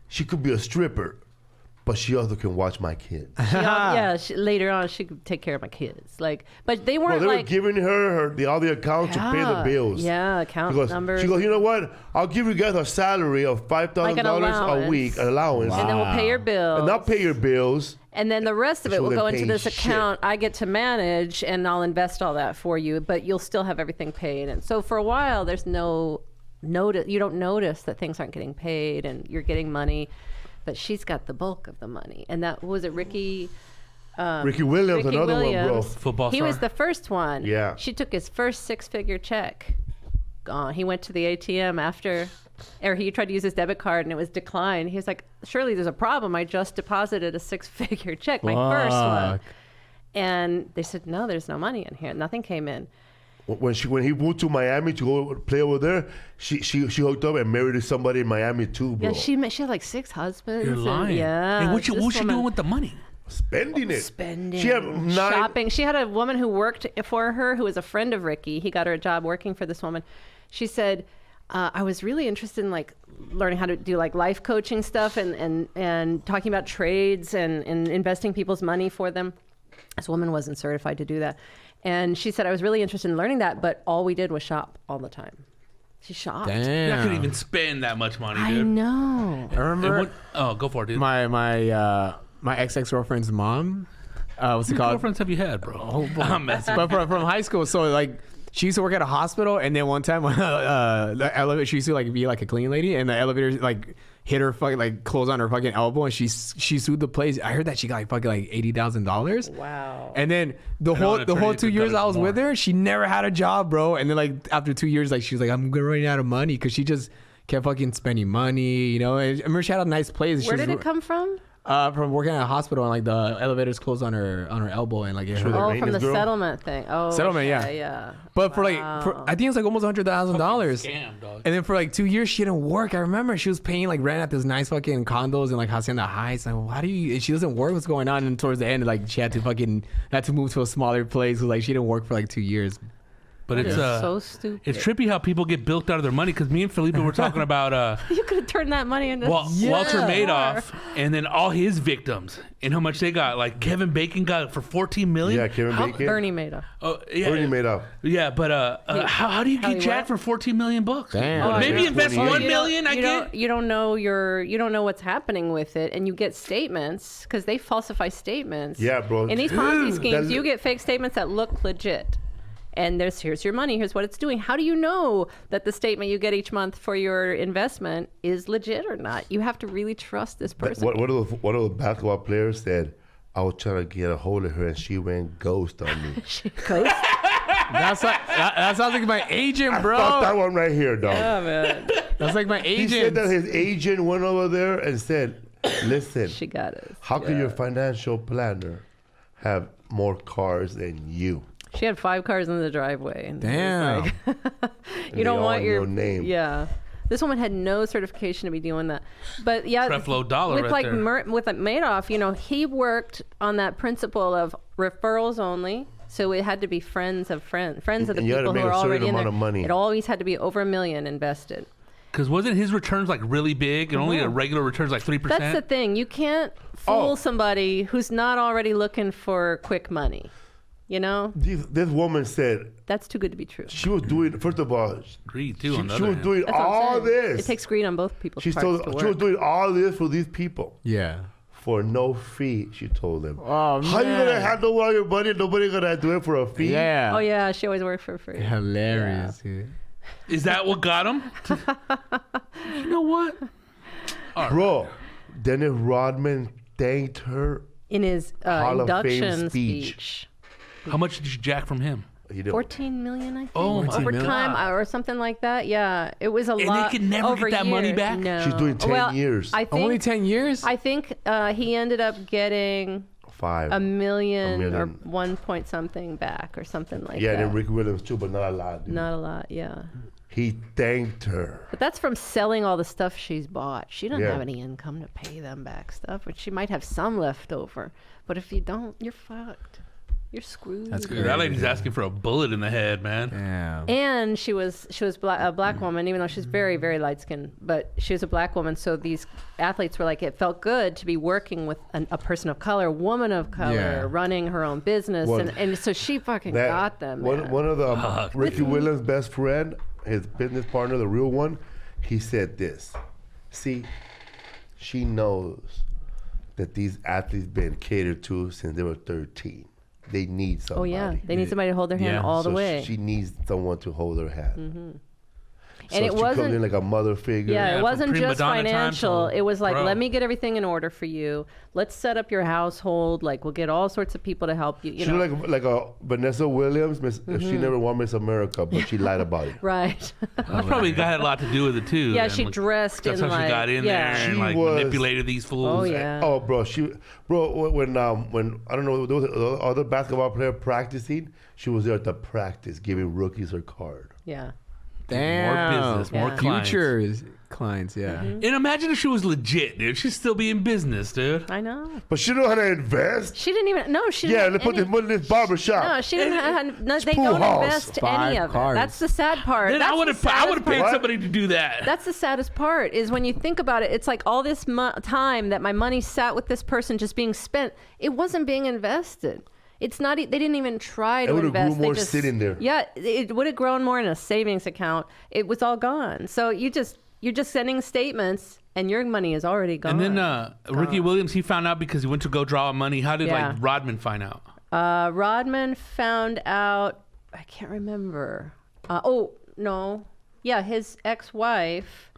she could be a stripper, but she also can watch my kids. Yeah, later on she could take care of my kids. Like, but they Well, weren't they were like giving her all the accounts to pay the bills. Yeah, account She numbers. goes, you know what? I'll give you guys a salary of $5,000 Like an a allowance. week, an allowance, and then we'll pay your bills. and I'll pay your bills. And then the rest of it So will they're go into paying this shit. account I get to manage, and I'll invest all that for you, but you'll still have everything paid. And so for a while, there's no notice. You don't notice that things aren't getting paid, and you're getting money, but she's got the bulk of the money. And that was it, Ricky. Ricky Williams, Ricky another Williams. one, bro. Football He star. was the first one. Yeah. She took his first 6-figure check. Gone. He went to the ATM after, or he tried to use his debit card and it was declined. He was like, surely there's a problem. I just deposited a 6-figure check, my first one. Fuck. And they said, no, there's no money in here. Nothing came in. When he moved to Miami to go play over there, she hooked up and married somebody in Miami too, bro. Yeah, she had like 6 husbands. You're and- lying. yeah. Hey, what you this woman- doing with the money? Spending it. Spending, She had 9. shopping. She had a woman who worked for her who was a friend of Ricky. He got her a job working for this woman. She said, I was really interested in like learning how to do like life coaching stuff and talking about trades and investing people's money for them. This woman wasn't certified to do that. And she said, I was really interested in learning that, but all we did was shop all the time. She shopped. You're Damn. not gonna even spend that much money, I dude. know. I remember Go for it, dude. my ex girlfriend's mom. What's it What called? girlfriends have you had, bro? I'm messing. But from high school, so like she used to work at a hospital, and then one time the elevator, she used to like be like a cleaning lady, and the elevator like hit her fucking like clothes on her fucking elbow, and she sued the place. I heard that she got like fucking like $80,000. Wow. And then the an whole attorney 2 could years got I was more. with her, she never had a job, bro. And then like after 2 years, like she was like, I'm running out of money because she just kept fucking spending money, you know. And I remember she had a nice place. She Where was- did it come from? From working at a hospital and like the elevators closed on her elbow and like it hurt. The Oh, from maintenance the girl? settlement thing. Oh, Settlement, yeah. yeah. But for I think it was like almost $100,000. Scam, dog. And then for like 2 years, she didn't work. I remember she was paying like rent at this nice fucking condos in like Hacienda Heights. Like, why do you? She doesn't work. What's going on? And towards the end, like she had to move to a smaller place. Cause like she didn't work for like 2 years. But it's so stupid. It's trippy how people get bilked out of their money. Because me and Felipe were talking about You could have turned that money into Walter Madoff and then all his victims and how much they got. Like Kevin Bacon got it for $14 million. Yeah, Kevin Bacon. Bernie Madoff. Oh, yeah. Bernie Madoff. Yeah, but how do you How get he jacked what? for $14 million? Damn. Maybe yeah. invest 28. $1 million. I get. You don't know you don't know what's happening with it, and you get statements because they falsify statements. Yeah, bro. In these Ponzi schemes, That's- you get fake statements that look legit. And here's your money, here's what it's doing. How do you know that the statement you get each month for your investment is legit or not? You have to really trust this person. One of the basketball players said, I was trying to get a hold of her and she went ghost on me. She goes, That sounds like my agent, bro. Fuck that one right here, dog. oh man, That's like my He said agent. that his agent went over there and said, listen, she got it. how can your financial planner have more cars than you? She had 5 cars in the driveway. And it was Damn. like, And you don't they want all your know name. Yeah. This woman had no certification to be doing that. But yeah, Creflo Dollar with right like there. with Madoff, he worked on that principle of referrals only. So it had to be friends of the And you had to people who make are a certain already in amount there. of money. It always had to be over $1 million invested. Because wasn't his returns like really big and only a regular returns like 3%? That's the thing. You can't fool somebody who's not already looking for quick money. You know, This woman said that's too good to be true. she was doing, first of all, Greed too. on the she other was hand. doing That's what I'm all saying. this. It takes greed on both people's She parts told to she was work. doing all this for these people Yeah. for no fee. She told them. Oh, How you gonna man. handle all your money? Nobody gonna do it for a fee. Yeah. Oh yeah, she always worked for free. Hilarious, dude. Is that what got him? You know what? Bro, Dennis Rodman thanked her. In his Hall of Fame induction speech. speech. How much did you jack from him? He didn't- 14 million, I think. Oh, my over God. time or something like that. Yeah, it was a And they lot. could never over get that money years. back? No. She's doing 10 well, years. I think, Only 10 years? I think he ended up getting $5 a million or million. 1 point something back or something like Yeah, that. and then Rick Williams too, but not a lot. Dude. Not a lot, yeah. He thanked her. But that's from selling all the stuff she's bought. She doesn't Yeah. have any income to pay them back stuff, but she might have some left over. But if you don't, you're fucked. You're screwed. That's Dude, good. that lady's asking for a bullet in the head, man. Damn. And she was a black woman, even though she's very, very light skinned. But she was a black woman, so these athletes were like, it felt good to be working with a person of color, woman of color, Yeah. running her own business, Well, and so she fucking got them. Man. One of the Fuck, Ricky Williams' best friend, his business partner, the real one, he said this. See, she knows that these athletes been catered to since they were 13. They need Oh somebody. yeah, they need somebody to hold their hand Yeah. all the So way. She needs someone to hold her hand. So And it she comes wasn't- in like a mother figure. Yeah, Yeah, it from wasn't prima just donna time financial. till- It was like, Bro. let me get everything in order for you. Let's set up your household. Like, we'll get all sorts of people to help you. You She know, looked like a Vanessa Williams. She never won Miss America, but she lied about it. right? That's probably got a lot to do with it too. Yeah, and she like, dressed That's in how she like- got in yeah. there and She like was- manipulated these fools. Oh yeah. Oh, bro, when I don't know, there was other basketball player practicing. She was there at the practice giving rookies her card. Yeah. Damn. More business, more Yeah. clients. Futures clients, yeah. And imagine if she was legit, dude. She'd still be in business, dude. I know. But she know how to invest. She didn't even. No, she. Yeah, didn't let's put this money in this barber shop. No, she didn't. No, they pool don't halls. invest 5 any of it. cars. That's the sad part. Then That's I would the have saddest paid part. somebody to do that. That's the saddest part is when you think about it, it's like all this time that my money sat with this person just being spent. It wasn't being invested. It's not. They didn't even try to would've invest. grew They more just, sitting there. Yeah, it would have grown more in a savings account. It was all gone. So you're just sending statements, and your money is already gone. And then Ricky Williams, he found out because he went to go draw money. How did Yeah. like Rodman find out? Rodman found out. I can't remember. Oh no, yeah, his ex-wife.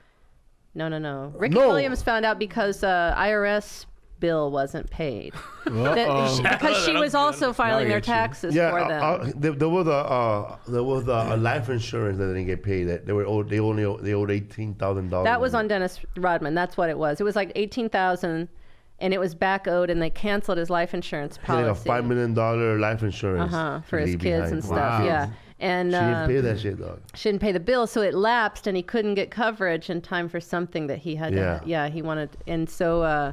No. Ricky No. Williams found out because IRS bill wasn't paid. Uh-oh. Because she was also filing their get you. taxes Yeah, for them. there was a life insurance that didn't get paid. That they owed $18,000. That was on Dennis Rodman. That's what it was. It was like $18,000, and it was back owed, and they canceled his life insurance He had policy. like a $5 million life insurance. For his leave kids behind. and stuff. Wow. Yeah. And She didn't pay that shit, dog. she didn't pay the bill, so it lapsed, and he couldn't get coverage in time for something that he had. Yeah. He wanted, and so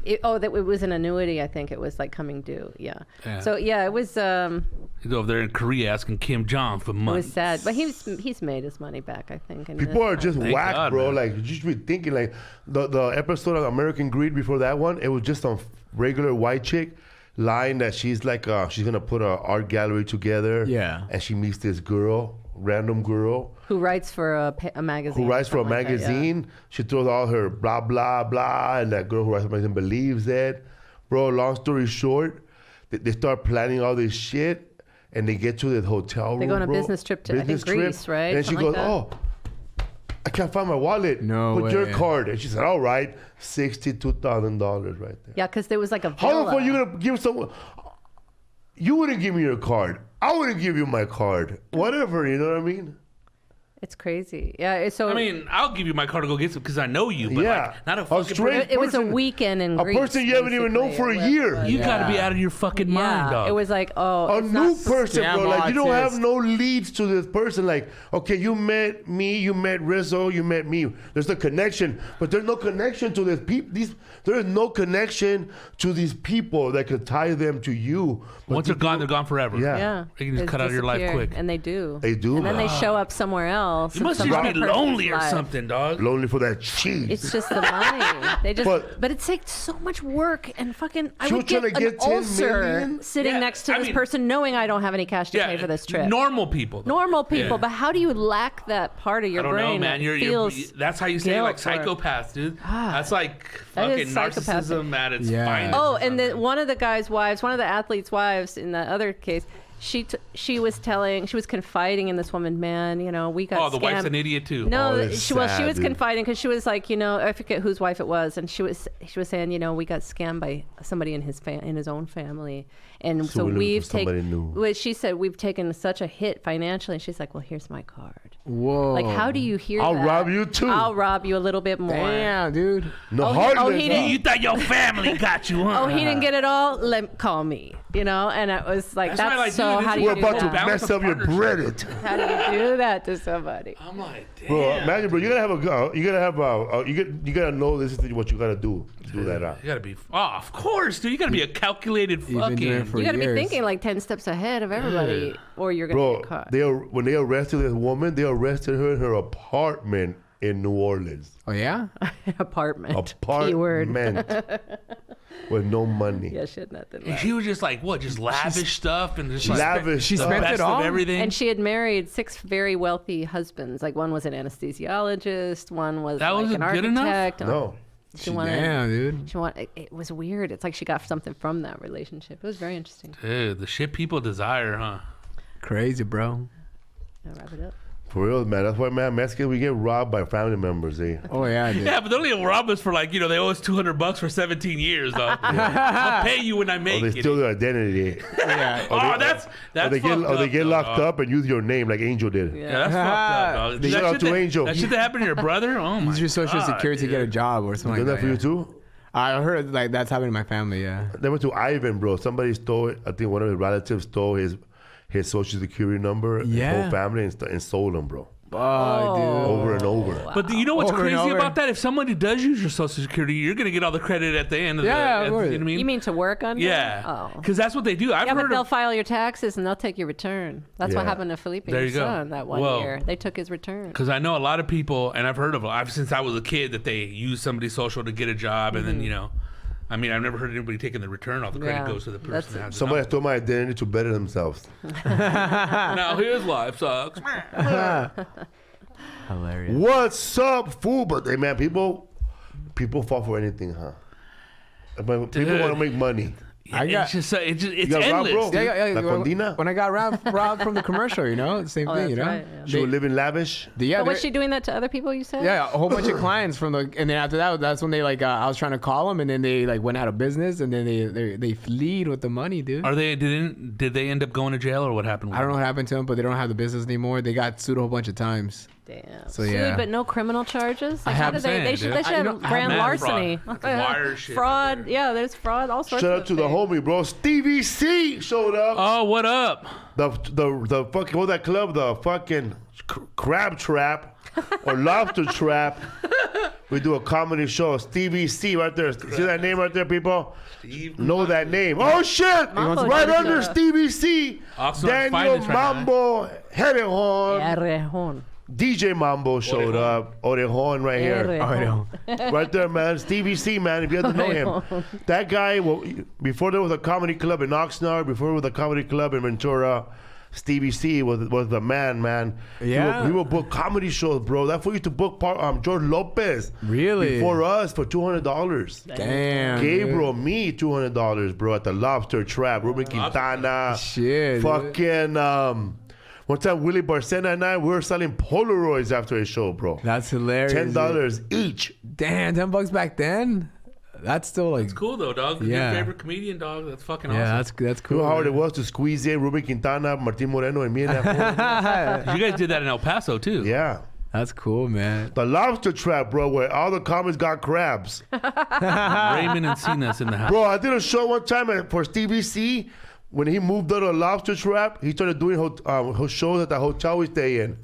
it was an annuity. I think it was like coming due. Yeah. So yeah, it was. He's over there in Korea asking Kim Jong for It money. was sad, but he's made his money back, I think. And People are just Thank whack, God, bro. man. Like, you should be thinking, like, the episode of American Greed before that one, it was just some regular white chick lying that she's like, she's going to put an art gallery together. Yeah. And she meets this girl, random girl, who writes for a magazine. who writes for a something like that, yeah. magazine. She throws all her blah, blah, blah, and that girl who writes for a magazine believes it. Bro, long story short, they start planning all this shit, and they get to the hotel room, They go on a bro. business trip to, I think, Greece, right? And she Something goes, like that. I can't find my wallet. No Put your way. card. And she said, all right, $62,000 right there. Yeah, because there was like a How the villa. fuck you going to give someone? You wouldn't give me your card. I wouldn't give you my card. Whatever, you know what I mean? It's crazy. Yeah. So I mean, I'll give you my car to go get some because I know you, but Yeah. like, not a A fucking straight- it was a person- weekend in A Greece. person you haven't even known for a basically, year. You yeah. got to be out of your fucking mind, dog. It was like, A it's new not person, bro. Scam Like, you don't have artist. no leads to this person. Like, okay, you met me, you met Rizzo, you met me. There's a connection, but there's no connection to this there is no connection to these people that could tie them to you. But Once they're gone, they're gone forever. Yeah. Yeah. They can just They cut out of your life disappear, quick. And they do. They do, And then man. they show up somewhere else. You in must some just other be person's lonely or life. something, dog. lonely for that cheese. It's just the money. They just, But- but it takes so much work and fucking. I She would was trying get to an get 10 ulcer million? sitting Yeah, next to I this mean- person, knowing I don't have any cash to pay for this trip. Normal people. though. Normal people, Yeah. but how do you lack that part of your I don't brain know, man. that You're feels that's how you say like guilt or- psychopath, dude. Ah, That's like that fucking is psychopathic. narcissism at its Yeah. finest. Oh, or and then something. one of the guy's wives, one of the athlete's wives in the other case, she was confiding in this woman, man, you know, we got Oh, the wife's scammed. an idiot too. No, Oh, that's she sad, was dude. confiding because she was like, you know, I forget whose wife it was, and she was saying, you know, we got scammed by somebody in his own family, and So so we're looking we've for somebody taken. new. Well, she said we've taken such a hit financially, and she's like, well, here's my card. Whoa. Like, how do you hear I'll that? rob you too. I'll rob you a little bit more. Damn, dude. No Oh, heartless. he didn't- You thought your family got you, huh? Oh, he didn't get it all. Call me. You know, and it was like, That's why, that's like, so. dude, How do this you We're do about to that? balance mess of up your partnership. credit. How do you do that to somebody? I'm like, damn. Bro, imagine, bro. You gotta have you gotta know this is what you gotta do to do that. You gotta be. Oh, of course, dude. You gotta be a calculated You've been doing it fucking. for You got to be years. thinking like 10 steps ahead of everybody, or you're gonna Bro, get caught. when they arrested this woman, they arrested her in her apartment in New Orleans. Oh yeah. Apartment. Keyword. Apartment with no money. Yeah, she had nothing And left. she was just like what, just lavish stuff and just like Lavish. she the spent best it all? of everything. And she had married 6 very wealthy husbands. Like one was an anesthesiologist, one was That like wasn't an good enough? architect. No. She wanted. Damn, dude. She wanted. It was weird. It's like she got something from that relationship. It was very interesting. Dude, the shit people desire, huh? Crazy, bro. I'll wrap it up. For real, man. That's why, man, Mexicans, we get robbed by family members, eh? Oh yeah, dude. Yeah, but they only rob us for like, they owe us $200 for 17 years, dog. I'll pay you when I Or make they it. steal their identity. Yeah. Oh, that's Or they fucked get, or they up, get though, locked dog. up and use your name like Angel did. Yeah. Yeah, that's fucked up, dog. Shout out shit to that, Angel. That shit that happened to your brother? Oh my Use your social God, security to get a dude. job or something Done like that for you yeah. too? I heard like that's happening in my family. Yeah. They went to Ivan, bro. Somebody stole it. I think one of his relatives stole his social security number, his Yeah. whole family, and sold them, bro. Oh, dude. Over and over. But you know what's Over and crazy over. about that? If somebody does use your social security, you're gonna get all the credit at the end of Yeah, the. of You course. know what I mean? You mean to work on? Yeah. Oh. Because that's what they do. I've Yeah, but heard they'll of. file your taxes and they'll take your return. That's what Yeah. happened to Felipe, There your you go. son, that one Well- year. They took his return. Because I know a lot of people, and I've heard of it since I was a kid, that they use somebody's social to get a job, and then I mean, I've never heard anybody taking the return. All the credit Yeah, goes to the person that's that has Somebody stole my identity to better themselves. Now his life sucks. Hilarious. What's up, fool? But hey, man, people fall for anything, huh? But people Dude. want to make money. It's You got robbed, endless. bro? dude. La Condina? When I got robbed from the commercial, same Oh, thing, that's you know. right, yeah. She would live in lavish. Yeah, But was they're- she doing that to other people, you said? Yeah, a whole bunch of clients from and then after that, that's when they I was trying to call them, and then they went out of business, and then they fled with the money, dude. Are they did they end up going to jail or what happened? With I don't know them? what happened to them, but they don't have the business anymore. They got sued a whole bunch of times. Damn. So, Sued, yeah. but no criminal charges. I Like, how have did they should have grand mad larceny, fraud. Wire shit fraud. right there. Yeah, there's fraud. All sorts. Shout of out to the things. homie, bro. Stevie C showed up. Oh, what up? The fucking what that club? The fucking crab trap or lobster trap. We do a comedy show. Stevie C right there. See that name right there, people? Know that name. Oh shit! Mambo Right just under showed up. Stevie C. Oxnard's Daniel finest right now. Mambo Herrejon. Errejón. DJ Mambo showed up. Orejon right here. Errejón. Right there, man. Stevie C, man. If you have to know him, that guy. Well, before there was a comedy club in Oxnard, before there was a comedy club in Ventura, Stevie C was the man. Yeah. we would book comedy shows, bro. That's what used to book. George Lopez. Really? Before us for $200. Damn. Gabriel, me $200, bro, at the Lobster Trap. Ruben Quintana. Shit. Fucking. One time, Willie Barcena and I, we were selling Polaroids after a show, bro. That's hilarious. $10 each. Damn, $10 back then. That's still like. It's cool though, dog. Yeah. Your favorite comedian, dog. That's fucking Yeah, awesome. that's You cool. know how hard it was to squeeze in Ruben Quintana, Martin Moreno, and me in that phone? You guys did that in El Paso too. Yeah. That's cool, man. The Lobster Trap, bro, where all the comics got crabs. Raymond and Cena's in the house. Bro, I did a show one time for Stevie C. When he moved out of Lobster Trap, he started doing shows at the hotel we stay in.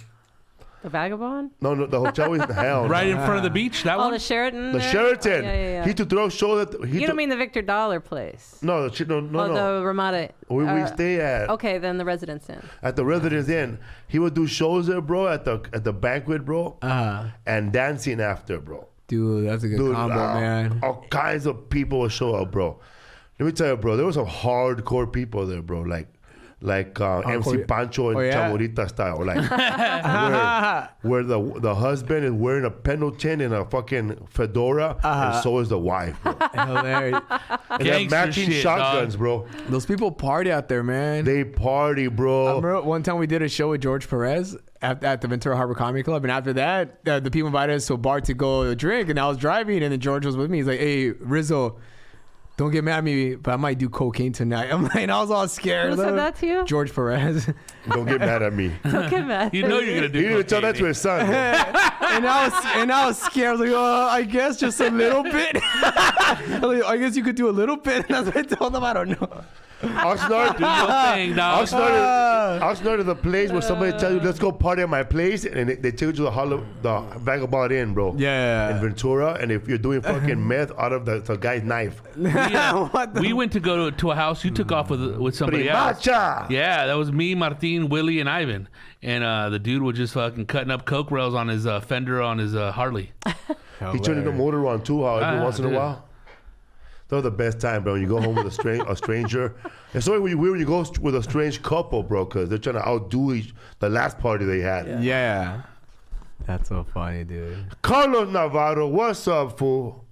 The Vagabond. No, the hotel we hell. Right in front of the beach. That Oh, one. the Sheraton. The there? Sheraton. Yeah. He used to throw shows at. You don't mean the Victor Dollar place? No, no. The Ramada. We stay at. Okay, then the Residence Inn. At the Residence Inn. He would do shows there, bro, at the banquet, bro, and dancing after, bro. Dude, that's a good combo, man. All kinds of people would show up, bro. Let me tell you, bro, there was some hardcore people there, bro. Like MC Pancho and Chamorita style, like where the husband is wearing a Pendleton and a fucking fedora, and so is the wife, bro. Hilarious. And they have matching shit, shotguns, dog. bro. Those people party out there, man. They party, I bro. remember one time we did a show with George Perez at the Ventura Harbor Comedy Club, and after that, the people invited us to a bar to go drink, and I was driving, and then George was with me. He's like, "Hey, Rizzo, don't get mad at me, but I might do cocaine tonight." I'm like, and I was all scared. Who said that to you? George Perez. Don't get mad at me. Don't get mad. You know you're gonna do. He didn't even tell that to his son. Bro. and I was scared. I was like, "Oh, I guess just a little bit." I was like, I guess you could do a little bit. And that's what I told him. I don't know. Oxnard, Do your thing, dog. Oxnard is the place where somebody tells you, "Let's go party at my place," and they take you to the Vagabond Inn, bro. Yeah. In Ventura, and if you're doing fucking meth out of the guy's knife, We went to go to a house. You took off with somebody else. Primacha. Yeah, that was me, Martin, Willie, and Ivan. And the dude was just fucking cutting up coke rails on his fender on his Harley. He turned the motor on too, every once in a dude. while. That was the best time, bro. When you go home with a stranger. It's so weird when you go with a strange couple, bro, because they're trying to outdo the last party they had. Yeah. That's so funny, dude. Carlos Navarro, what's up, fool?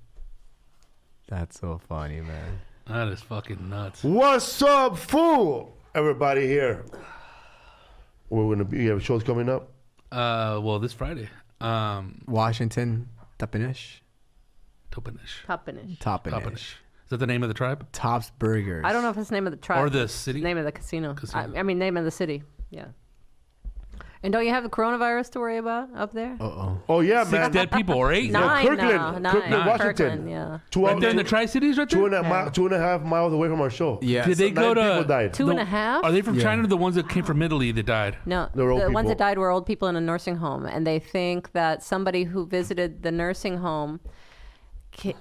That's so funny, man. That is fucking nuts. What's up, fool? Everybody here. We're gonna be. You have shows coming up. Well, this Friday. Washington, Tapanish. Topanish. Toppinish. Topanish. Is that the name of the tribe? Tops Burgers. I don't know if it's the name of the tribe. Or the city? Name of the casino. Casino. I mean, name of the city. Yeah. And don't you have the coronavirus to worry about up there? Uh-oh. Oh yeah, 6 man. dead people or 8? Nine Kirkland, now. Kirkland, Nine. Washington. Kirkland, yeah. Right there in the Tri-Cities right there? 2.5 miles away from our show. Yeah. Did they Nine go people to... died. Two and a half? Are they from Yeah. China or the ones that came from Italy that died? No, They're old the ones people. that died were old people in a nursing home, and they think that somebody who visited the nursing home,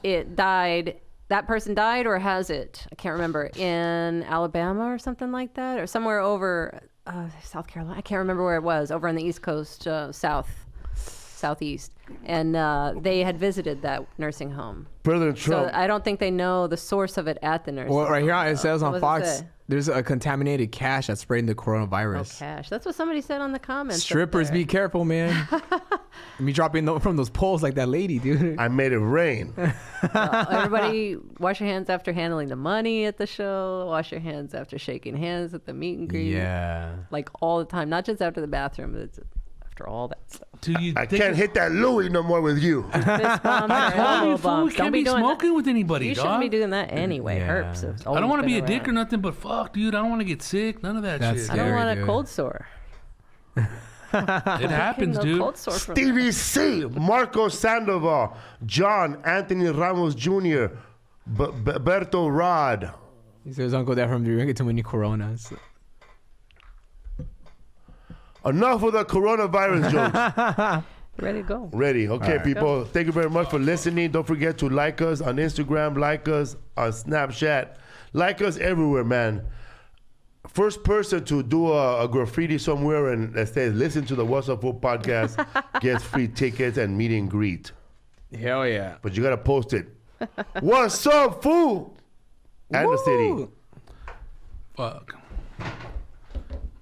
it died. That person died or has it? I can't remember. In Alabama or something like that, or somewhere over South Carolina. I can't remember where it was. Over on the East Coast, southeast, and they had visited that nursing home. President Trump. So I don't think they know the source of it at the nursing Well, right home. here it says What on does it Fox, say? there's a contaminated cache that's spreading the Oh, coronavirus. cash. That's what somebody said on the comments. up Strippers, there. be careful, man. Me dropping from those poles like that lady, dude. I made it rain. Everybody, wash your hands after handling the money at the show. Wash your hands after shaking hands at the meet and greet. Yeah. Like all the time, not just after the bathroom, but it's after all that stuff. Do you I think can't hit that Louis no more with you. Fist bumps or Oh, elbow you fool, bumps. you Don't can't be be doing smoking that. with anybody, You dog. shouldn't be doing that anyway. Yeah. Herpes. have I don't always want to be a been dick or around. nothing, but fuck, dude, I don't want to get sick. None of that That's shit. I don't Scary, want a dude. cold sore. It happens, Getting a dude. cold sore from Stevie C, Marco Sandoval, John Anthony Ramos Jr., Berto Rod. He says Uncle Dad from drinking too many Coronas. Enough of the coronavirus jokes. Ready to go. Ready. Okay, right. people. Thank you very much for listening. Don't forget to like us on Instagram, like us on Snapchat, like us everywhere, man. First person to do a graffiti somewhere and that says, listen to the What's Up Food podcast gets free tickets and meet and greet. Hell yeah. But you got to post it. What's up, food? And the city. Woo! Fuck.